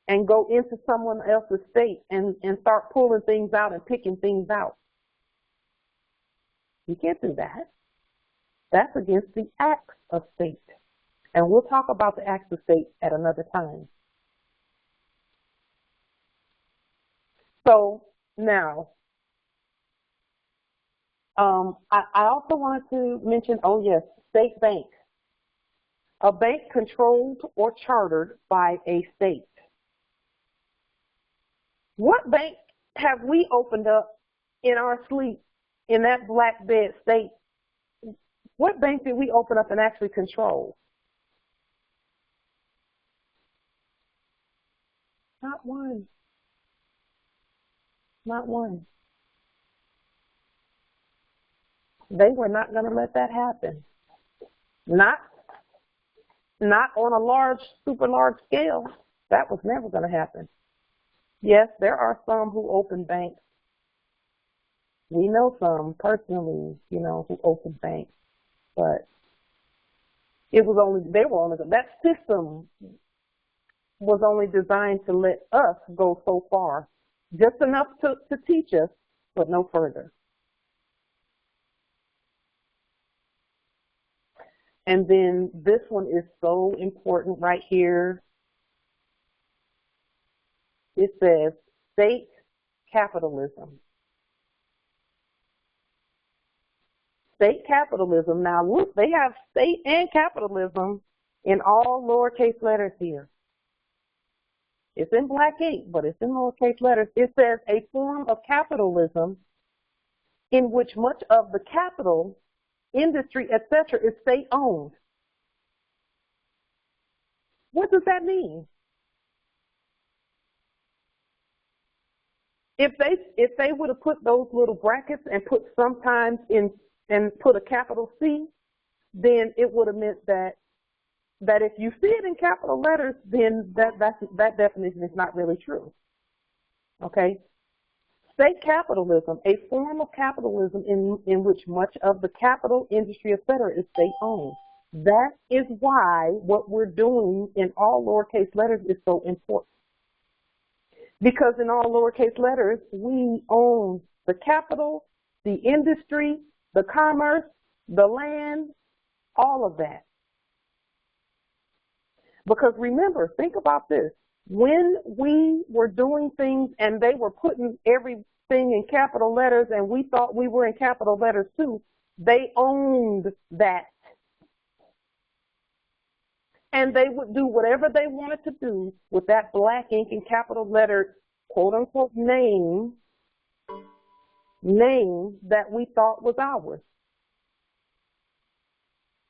and go into someone else's state and start pulling things out and picking things out. You can't do that. That's against the acts of state. And we'll talk about the acts of state at another time. So now, I also wanted to mention, oh yes, state bank. A bank controlled or chartered by a state. What bank have we opened up in our sleep in that black bed state? What bank did we open up and actually control? Not one. Not one. They were not going to let that happen. Not on a large, super large scale. That was never going to happen. Yes, there are some who open banks. We know some personally, who open banks, but that system was only designed to let us go so far, just enough to teach us, but no further. And then this one is so important right here. It says state capitalism. State capitalism. Now look, they have state and capitalism in all lowercase letters here. It's in black ink, but it's in lowercase letters. It says a form of capitalism in which much of the capital, industry, etc., is state-owned. What does that mean? If they would have put those little brackets and put sometimes in and put a capital C, then it would have meant that if you see it in capital letters, then that definition is not really true. Okay? State capitalism, a form of capitalism in which much of the capital, industry, etc., is state-owned. That is why what we're doing in all lowercase letters is so important. Because in all lowercase letters, we own the capital, the industry, the commerce, the land, all of that. Because remember, think about this. When we were doing things and they were putting everything in capital letters and we thought we were in capital letters too, they owned that. And they would do whatever they wanted to do with that black ink and capital letter, quote unquote, name that we thought was ours.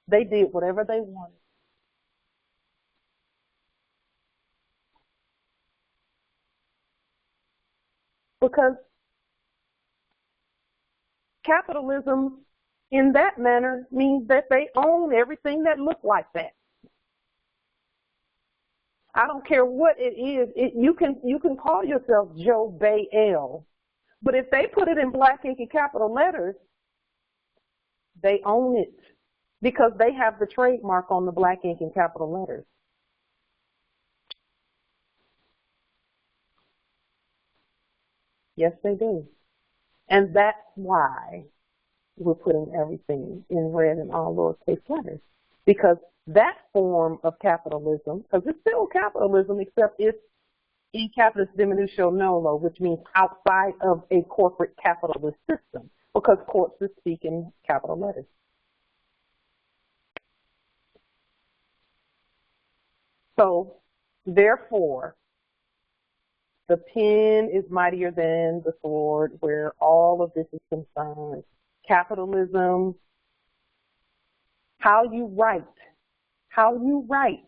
They did whatever they wanted. Because capitalism in that manner means that they own everything that looked like that. I don't care what it is. You can call yourself Joe Bay L, but if they put it in black ink and capital letters, they own it because they have the trademark on the black ink and capital letters. Yes, they do. And that's why we're putting everything in red and all lowercase letters. Because that form of capitalism, because it's still capitalism, except it's in capitis diminutio nolo, which means outside of a corporate capitalist system, because courts speak in capital letters. So, therefore, the pen is mightier than the sword where all of this is concerned. Capitalism, how you write How you write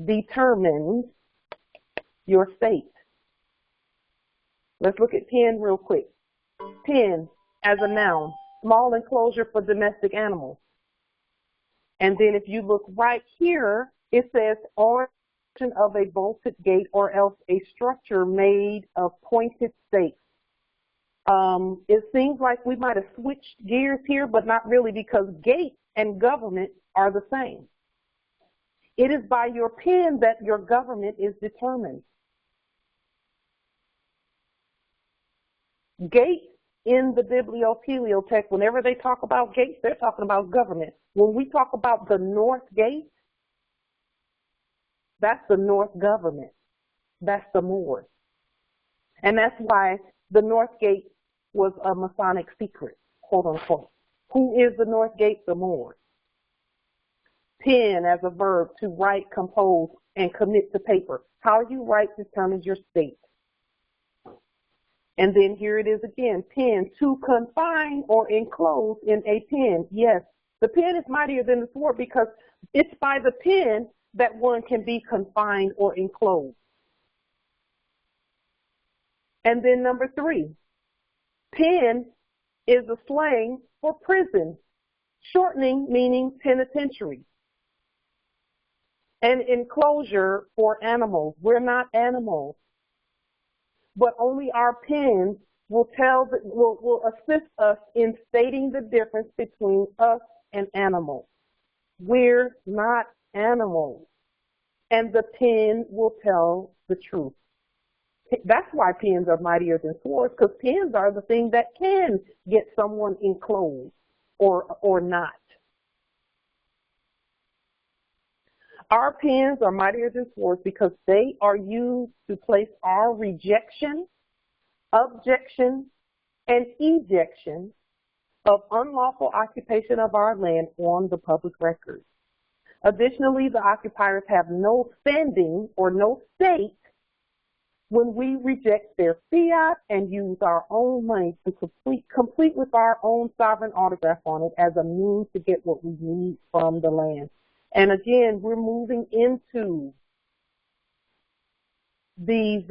determines your state. Let's look at pen real quick. Pen as a noun, small enclosure for domestic animals. And then if you look right here, it says origin of a bolted gate or else a structure made of pointed stakes. It seems like we might have switched gears here, but not really, because gate and government are the same. It is by your pen that your government is determined. Gate in the bibliopaleo whenever they talk about gates, they're talking about government. When we talk about the North Gate, that's the North government. That's the Moors. And that's why the North Gate was a Masonic secret, quote unquote. Who is the North Gate? The Moors. Pen as a verb, to write, compose, and commit to paper. How you write determines your state. And then here it is again, pen, to confine or enclose in a pen. Yes, the pen is mightier than the sword because it's by the pen that one can be confined or enclosed. And then number 3, pen is a slang for prison, shortening meaning penitentiary. And enclosure for animals. We're not animals. But only our pens will assist us in stating the difference between us and animals. We're not animals. And the pen will tell the truth. That's why pens are mightier than swords, because pens are the thing that can get someone enclosed or not. Our pens are mightier than swords because they are used to place our rejection, objection, and ejection of unlawful occupation of our land on the public record. Additionally, the occupiers have no standing or no stake when we reject their fiat and use our own money to complete with our own sovereign autograph on it as a means to get what we need from the land. And again, we're moving into these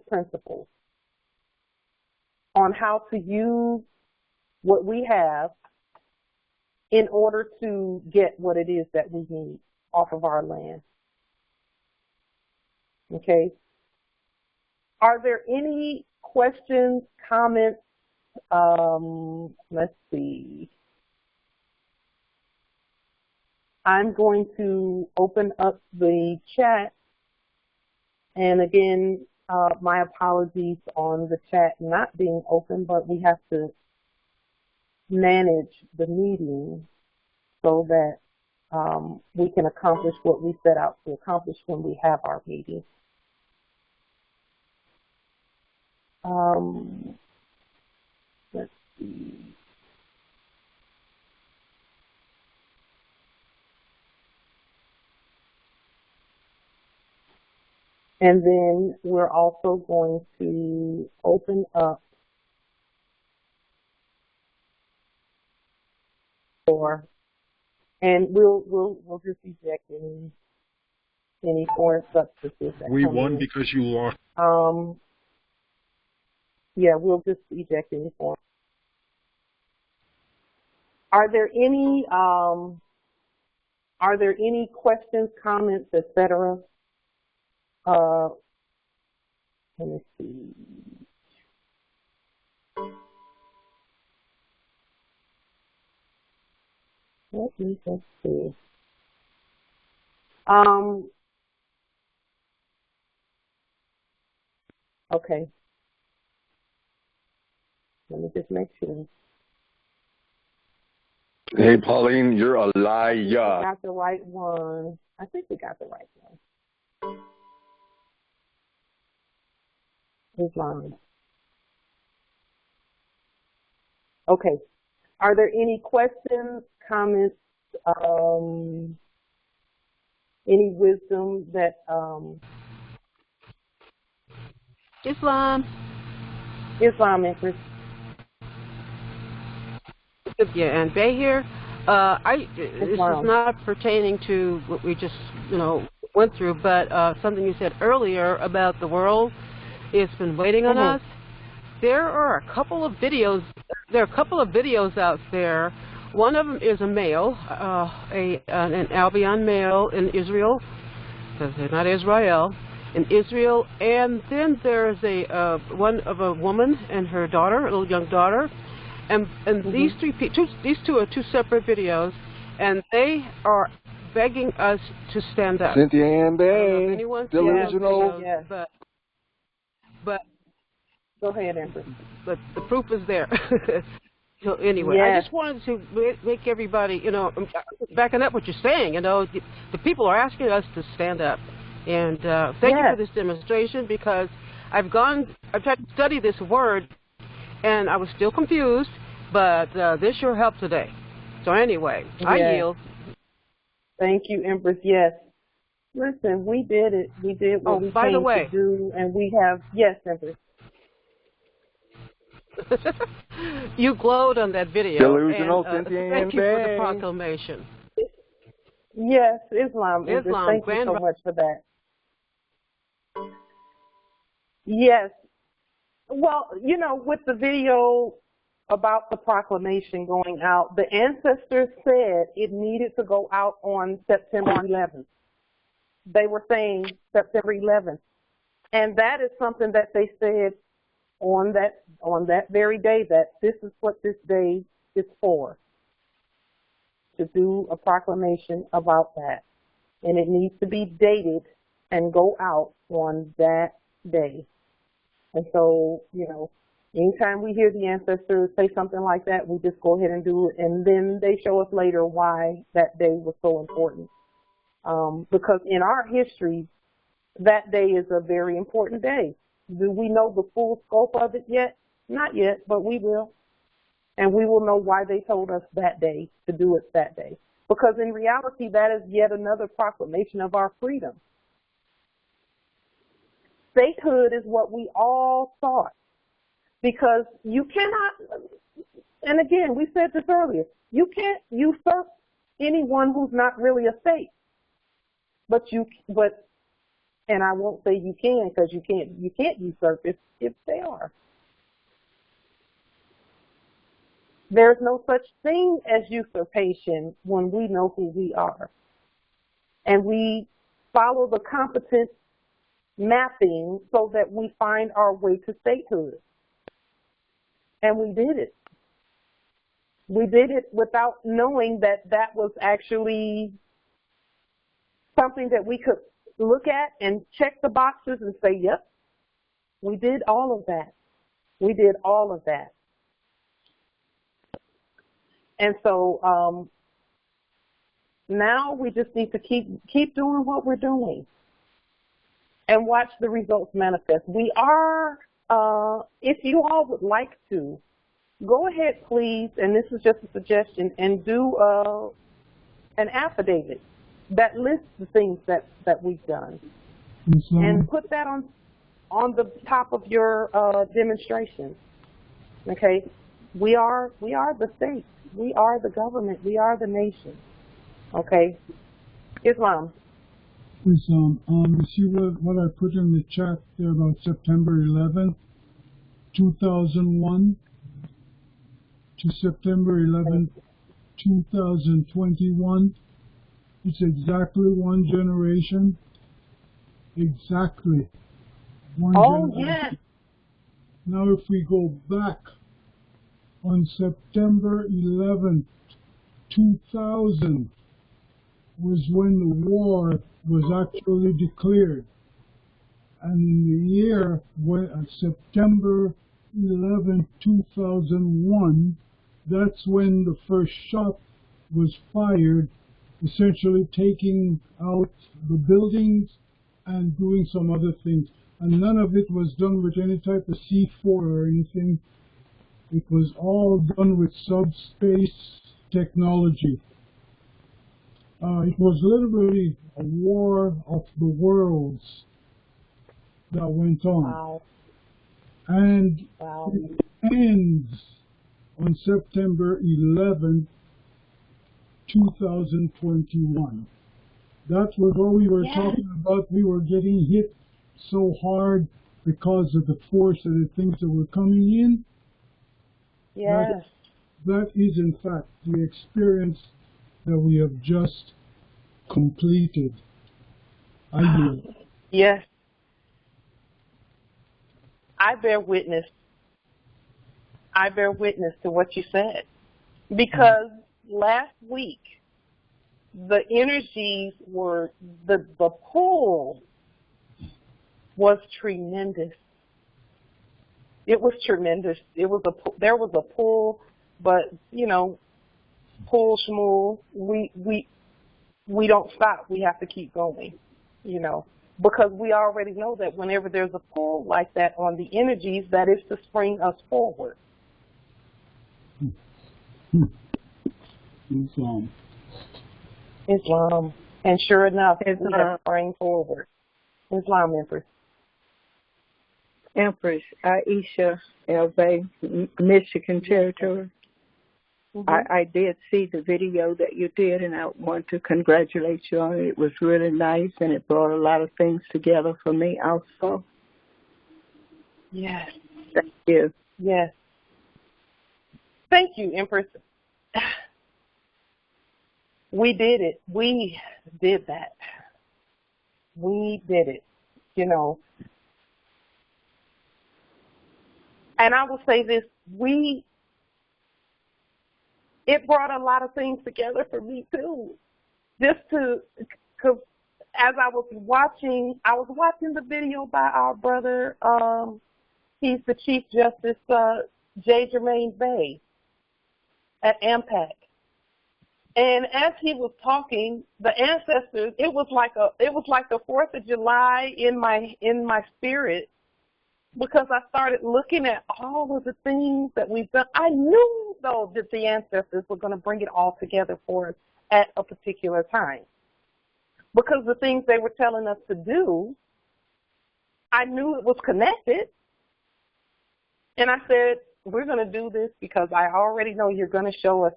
principles on how to use what we have in order to get what it is that we need off of our land. Okay. Are there any questions, comments? Let's see. I'm going to open up the chat. And again, my apologies on the chat not being open, but we have to manage the meeting so that we can accomplish what we set out to accomplish when we have our meeting. Let's see. And then we're also going to open up for, and we'll just eject any foreign substances. We won because you lost. Yeah, we'll just eject any foreign. Are there any questions, comments, etc.? Let me see. Let me just see. Okay. Let me just make sure. Hey, Pauline, you're a liar. We got the right one. I think we got the right one. Islam. Okay. Are there any questions, comments, any wisdom that Islam interest? Yeah, and Bay here. This is not pertaining to what we just, went through, but something you said earlier about the world. It's been waiting on us. There are a couple of videos. There are a couple of videos out there. One of them is a male, an Albion male in Israel, because they're not Israel, in Israel. And then there's one of a woman and her daughter, a little young daughter. And these these two are two separate videos, and they are begging us to stand up. Cynthia Ande, delusional. Yes. But go ahead, Empress. But the proof is there. So anyway, yes. I just wanted to make everybody, backing up what you're saying. The people are asking us to stand up, and thank you for this demonstration, because I've tried to study this word, and I was still confused, but this sure helped today. So anyway, I yield. Thank you, Empress. Yes. Listen, we did it. We did what we came to do, and we have, yes, Empress. You glowed on that video. Delusional, and, Cynthia thank you for the proclamation. Yes, Islam. Thank you so much for that. Yes. Well, with the video about the proclamation going out, the ancestors said it needed to go out on September 11th. They were saying September 11th. And that is something that they said on that very day, that this is what this day is for, to do a proclamation about that. And it needs to be dated and go out on that day. And so, anytime we hear the ancestors say something like that, we just go ahead and do it. And then they show us later why that day was so important. Because in our history, that day is a very important day. Do we know the full scope of it yet? Not yet, but we will. And we will know why they told us that day to do it that day. Because in reality, that is yet another proclamation of our freedom. Statehood is what we all thought. Because you cannot, and again, we said this earlier, you can't usurp anyone who's not really a state. And I won't say you can, because you can't usurp if they are. There's no such thing as usurpation when we know who we are. And we follow the competent mapping so that we find our way to statehood. And we did it. We did it without knowing that that was actually something that we could look at and check the boxes and say, yep, we did all of that. We did all of that. And so now we just need to keep doing what we're doing and watch the results manifest. We are, if you all would like to, go ahead, please, and this is just a suggestion, and do an affidavit that lists the things that we've done, and put that on the top of your demonstration. Okay, we are the state, we are the government, we are the nation. Okay, Islam. Islam. You see what I put in the chat there about September 11th, 2001 to September 11th, 2021. It's exactly one generation. Exactly one generation. Yes. Now if we go back on September 11th, 2000 was when the war was actually declared. And in the year September 11th, 2001, that's when the first shot was fired, essentially taking out the buildings and doing some other things. And none of it was done with any type of C4 or anything. It was all done with subspace technology. It was literally a war of the worlds that went on. Wow. And it ends on September 11th, 2021. That was what we were talking about. We were getting hit so hard because of the force of the things that were coming in. Yes. That is, in fact, the experience that we have just completed. I do. Yes. I bear witness. I bear witness to what you said. Because last week, the energies were, the pull was tremendous. It was tremendous. There was a pull, but, you know, pull, shmool, we don't stop. We have to keep going, you know, because we already know that whenever there's a pull like that on the energies, that is to spring us forward. Islam. And sure enough, we have sprang forward. Islam, Empress. Empress Aisha, Elbay, Michigan Territory. I did see the video that you did, and I want to congratulate you on it. It was really nice, and it brought a lot of things together for me also. Yes. Thank you. Yes. Thank you, Empress. We did it. We did that. We did it, you know. And I will say this, it brought a lot of things together for me too. Just to, cause as I was watching the video by our brother, he's the Chief Justice, J. Jermaine Bay at AMPAC. And as he was talking, the ancestors, it was like the 4th of July in my spirit, because I started looking at all of the things that we've done. I knew, though, that the ancestors were going to bring it all together for us at a particular time. Because the things they were telling us to do, I knew it was connected. And I said, we're going to do this because I already know you're going to show us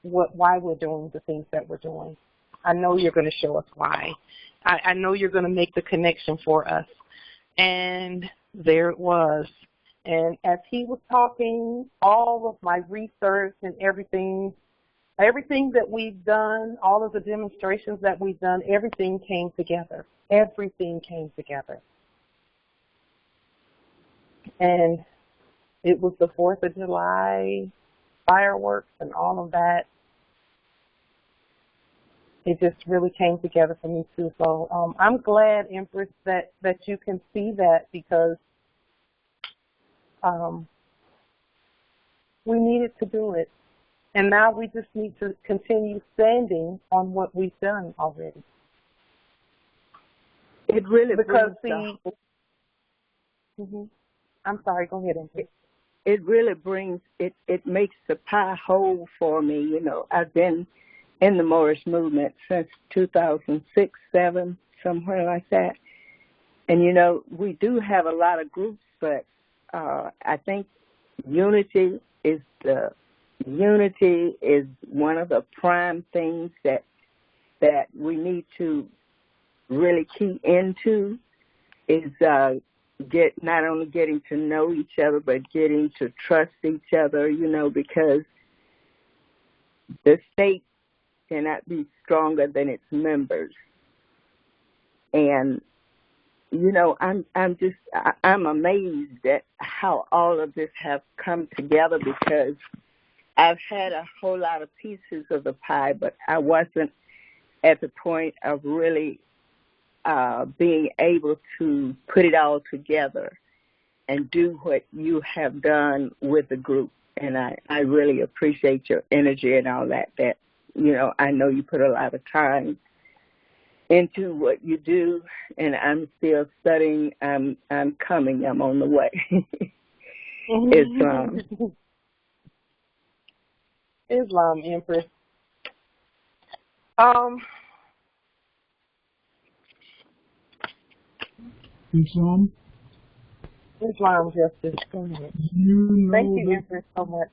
why we're doing the things that we're doing. I know you're going to show us why. I know you're going to make the connection for us. And there it was. And as he was talking, all of my research and everything that we've done, all of the demonstrations that we've done, everything came together. Everything came together. And it was the 4th of July, fireworks and all of that. It just really came together for me too. So I'm glad, Empress, that you can see that, because we needed to do it. And now we just need to continue standing on what we've done already. It really because brings I'm sorry, go ahead, Empress. It really brings, it makes the pie whole for me. You know, I've been in the Moorish movement since 2006, 7, somewhere like that. And, you know, we do have a lot of groups, but I think unity is one of the prime things that we need to really key into, is not only getting to know each other, but getting to trust each other, you know, because the state cannot be stronger than its members. And, you know, I'm amazed at how all of this have come together, because I've had a whole lot of pieces of the pie, but I wasn't at the point of really being able to put it all together and do what you have done with the group. And I really appreciate your energy and all that, you know, I know you put a lot of time into what you do, and I'm still studying. I'm coming. I'm on the way. Islam, Empress. Islam, Justice. Go ahead. You know, thank you, Empress, so much.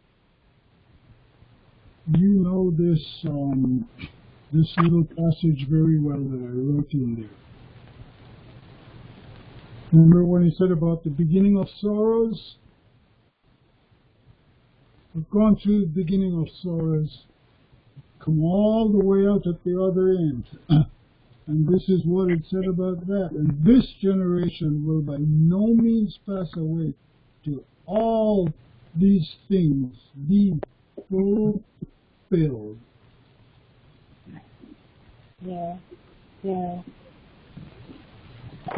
you know this little passage very well that I wrote in there. Remember when he said about the beginning of sorrows? We've gone through the beginning of sorrows, come all the way out at the other end. And this is what it said about that. And this generation will by no means pass away till all these things be fulfilled. Yeah, yeah.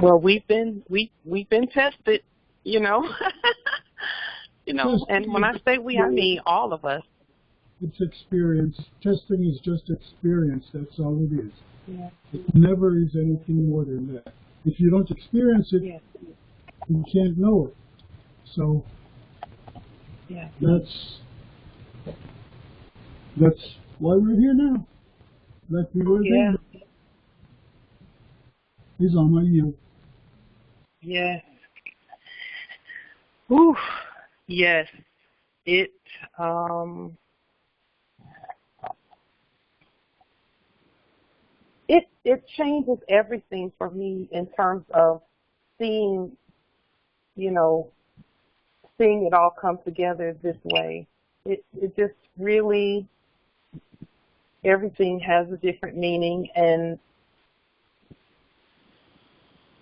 Well, we've been tested, you know. You know, and when I say we, I mean all of us. It's experience. Testing is just experience. That's all it is. Yeah. It never is anything more than that. If you don't experience it, you can't know it. So that's why we're here now. Like we were then. He's on my yield. Yes. Oof. Yes. It changes everything for me in terms of seeing, you know, seeing it all come together this way. It just really, everything has a different meaning, and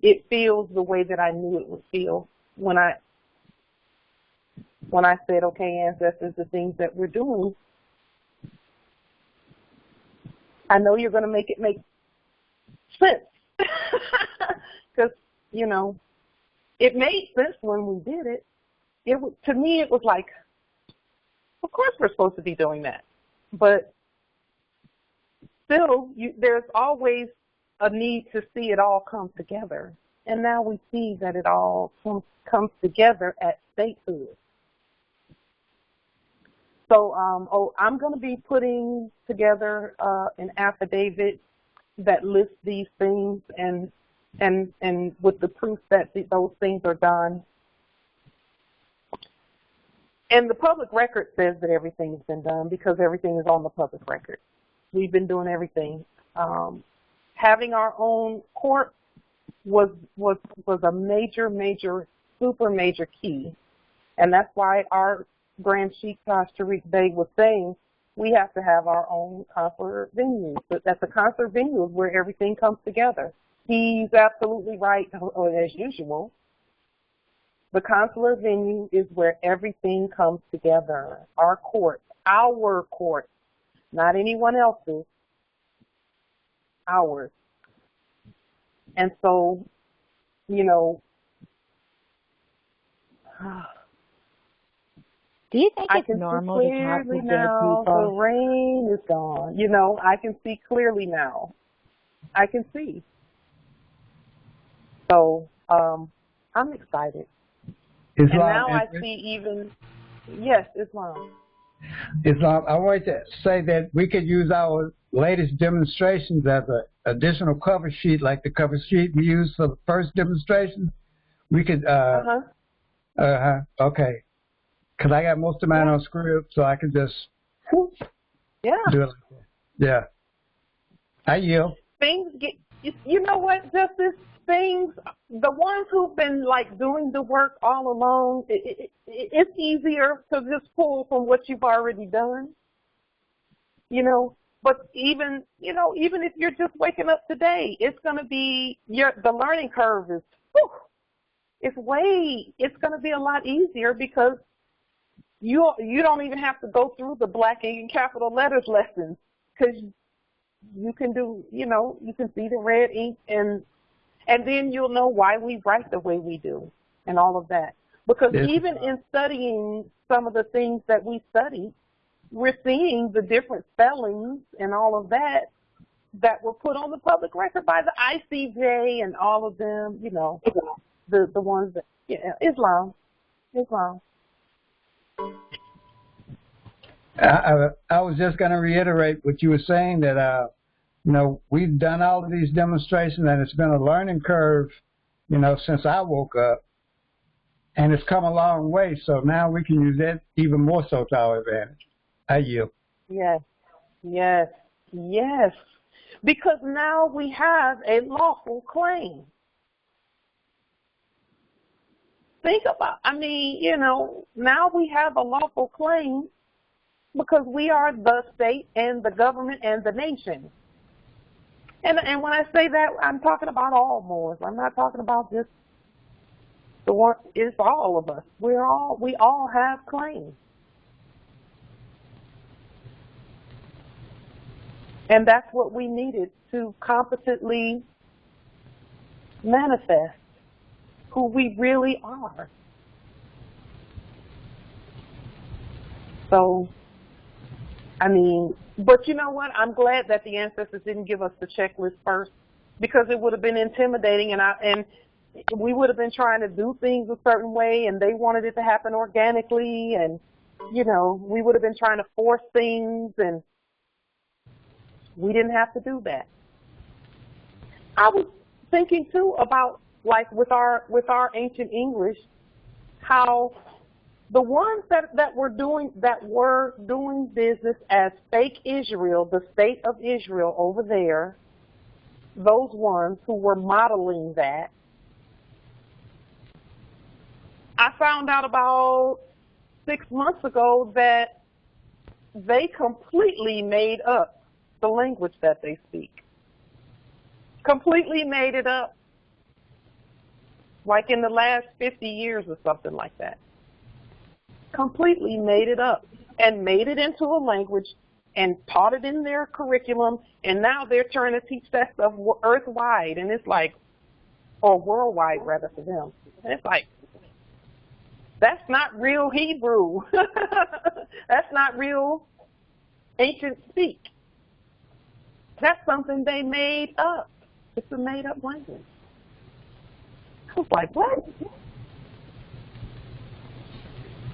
it feels the way that I knew it would feel when I said, okay, ancestors, the things that we're doing, I know you're going to make it make sense. Because, you know, it made sense when we did it. To me, it was like, of course we're supposed to be doing that. But still, there's always a need to see it all come together. And now we see that it all comes together at statehood. So I'm going to be putting together an affidavit that lists these things and with the proof that those things are done. And the public record says that everything has been done because everything is on the public record. We've been doing everything. Having our own court was a major, super major key. And that's why our Grand Chief Tariq Bey was saying we have to have our own consular venue. But that's a consular venue is where everything comes together. He's absolutely right, as usual. The consular venue is where everything comes together. Our court, not anyone else's, ours. And so, you know, do you think I it's can normal see to talk to clearly dead now. people? The rain is gone. You know, I can see clearly now. I can see. So, I'm excited. Islam, and now I see even, yes, Islam. Islam, I want to say that we could use our latest demonstrations as an additional cover sheet, like the cover sheet we used for the first demonstration. We could, okay. Because I got most of mine on script, so I can just do it like that. Yeah. I yield. Things get, you know what, Justice? Things, the ones who've been like doing the work all along, it's easier to just pull from what you've already done, you know. But even, you know, even if you're just waking up today, it's going to be the learning curve is, it's going to be a lot easier because you don't even have to go through the black ink and capital letters lessons because you can do, you know, you can see the red ink and then you'll know why we write the way we do and all of that. Because even in studying some of the things that we study, we're seeing the different spellings and all of that were put on the public record by the ICJ and all of them, you know, the ones that, Islam. I was just going to reiterate what you were saying, that you know, we've done all of these demonstrations, and it's been a learning curve, you know, since I woke up, and it's come a long way. So now we can use that even more so to our advantage. I yield. yes, yes, yes. Because now we have a lawful claim. Think about, I mean, you know, now we have a lawful claim because we are the state and the government and the nation. And when I say that, I'm talking about all Moors. I'm not talking about just the one. It's all of us. We all have claims. And that's what we needed to competently manifest who we really are. So, I mean, but you know what? I'm glad that the ancestors didn't give us the checklist first, because it would have been intimidating, and we would have been trying to do things a certain way, and they wanted it to happen organically, and, you know, we would have been trying to force things, and we didn't have to do that. I was thinking too about, like, with our ancient English, how the ones that were doing business as fake Israel, the state of Israel over there, those ones who were modeling that, I found out about 6 months ago that they completely made up the language that they speak. Completely made it up. Like in the last 50 years or something like that. Completely made it up and made it into a language and taught it in their curriculum, and now they're trying to teach that stuff earth-wide, and it's like, or worldwide rather for them. And it's like, that's not real Hebrew. That's not real ancient speak. That's something they made up. It's a made-up language. I was like, what?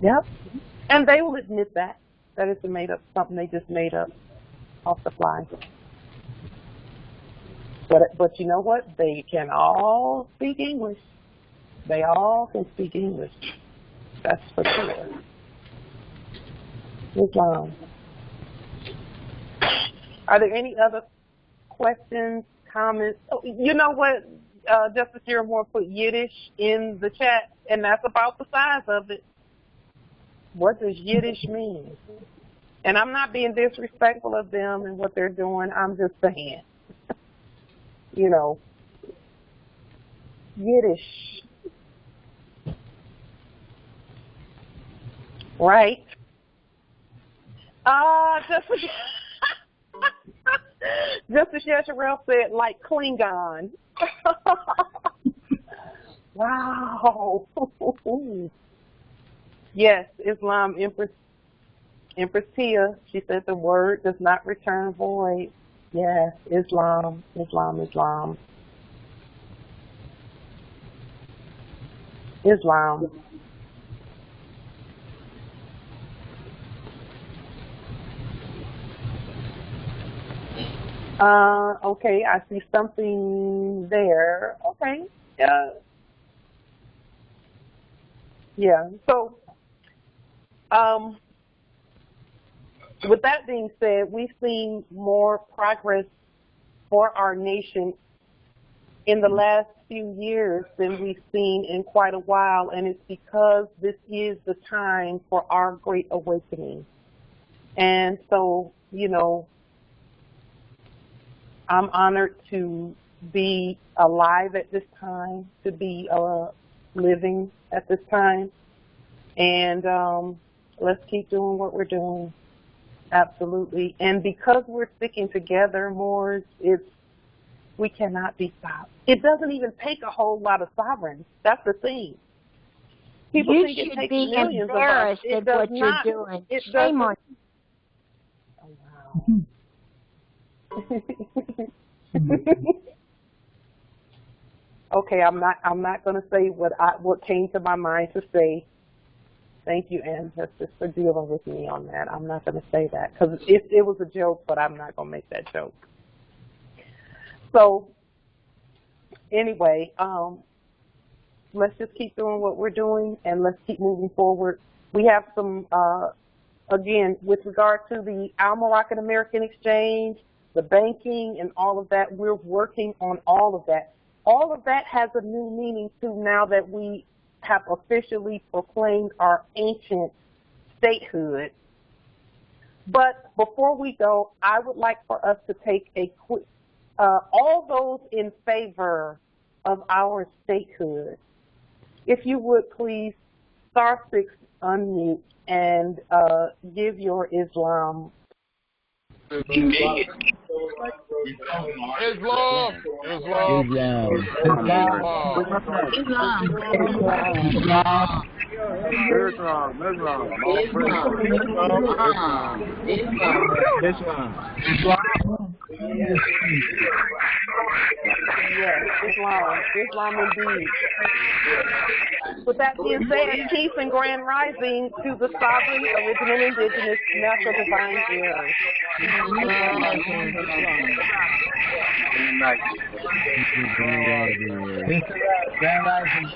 Yep. And they will admit that it's a made-up, something they just made up off the fly. But you know what? They can all speak English. They all can speak English. That's for sure. Islam. Are there any other questions, comments? Oh, you know what? Justice Jeremore put Yiddish in the chat, and that's about the size of it. What does Yiddish mean? And I'm not being disrespectful of them and what they're doing. I'm just saying, you know, Yiddish. Right? Justice Yesharel said, like Klingon. Wow. Yes, Islam, Empress Tia, she said the word does not return void. Yes, Islam, Islam, Islam. Islam. Okay, I see something there. Okay. Yeah. So, with that being said, we've seen more progress for our nation in the last few years than we've seen in quite a while, and it's because this is the time for our great awakening. And so, you know, I'm honored to be alive at this time, to be living at this time, and let's keep doing what we're doing. Absolutely. And because we're sticking together more, we cannot be stopped. It doesn't even take a whole lot of sovereigns. That's the thing. People think it takes millions of us. It does not. Doing. It Shame on you. Oh, wow. Okay, I'm not going to say what came to my mind to say. Thank you, ancestors, for dealing with me on that. I'm not going to say that because it was a joke, but I'm not going to make that joke. So anyway, let's just keep doing what we're doing and let's keep moving forward. We have some again, with regard to the Moroccan American exchange, the banking and all of that, we're working on all of that. All of that has a new meaning too now that we have officially proclaimed our ancient statehood. But before we go, I would like for us to take a quick, all those in favor of our statehood, if you would please, *6 unmute and give your Islam. Islam. Yes, Islam indeed. With that being said, peace and grand rising to the sovereign, original, indigenous, natural, divine heirs. Grand rising.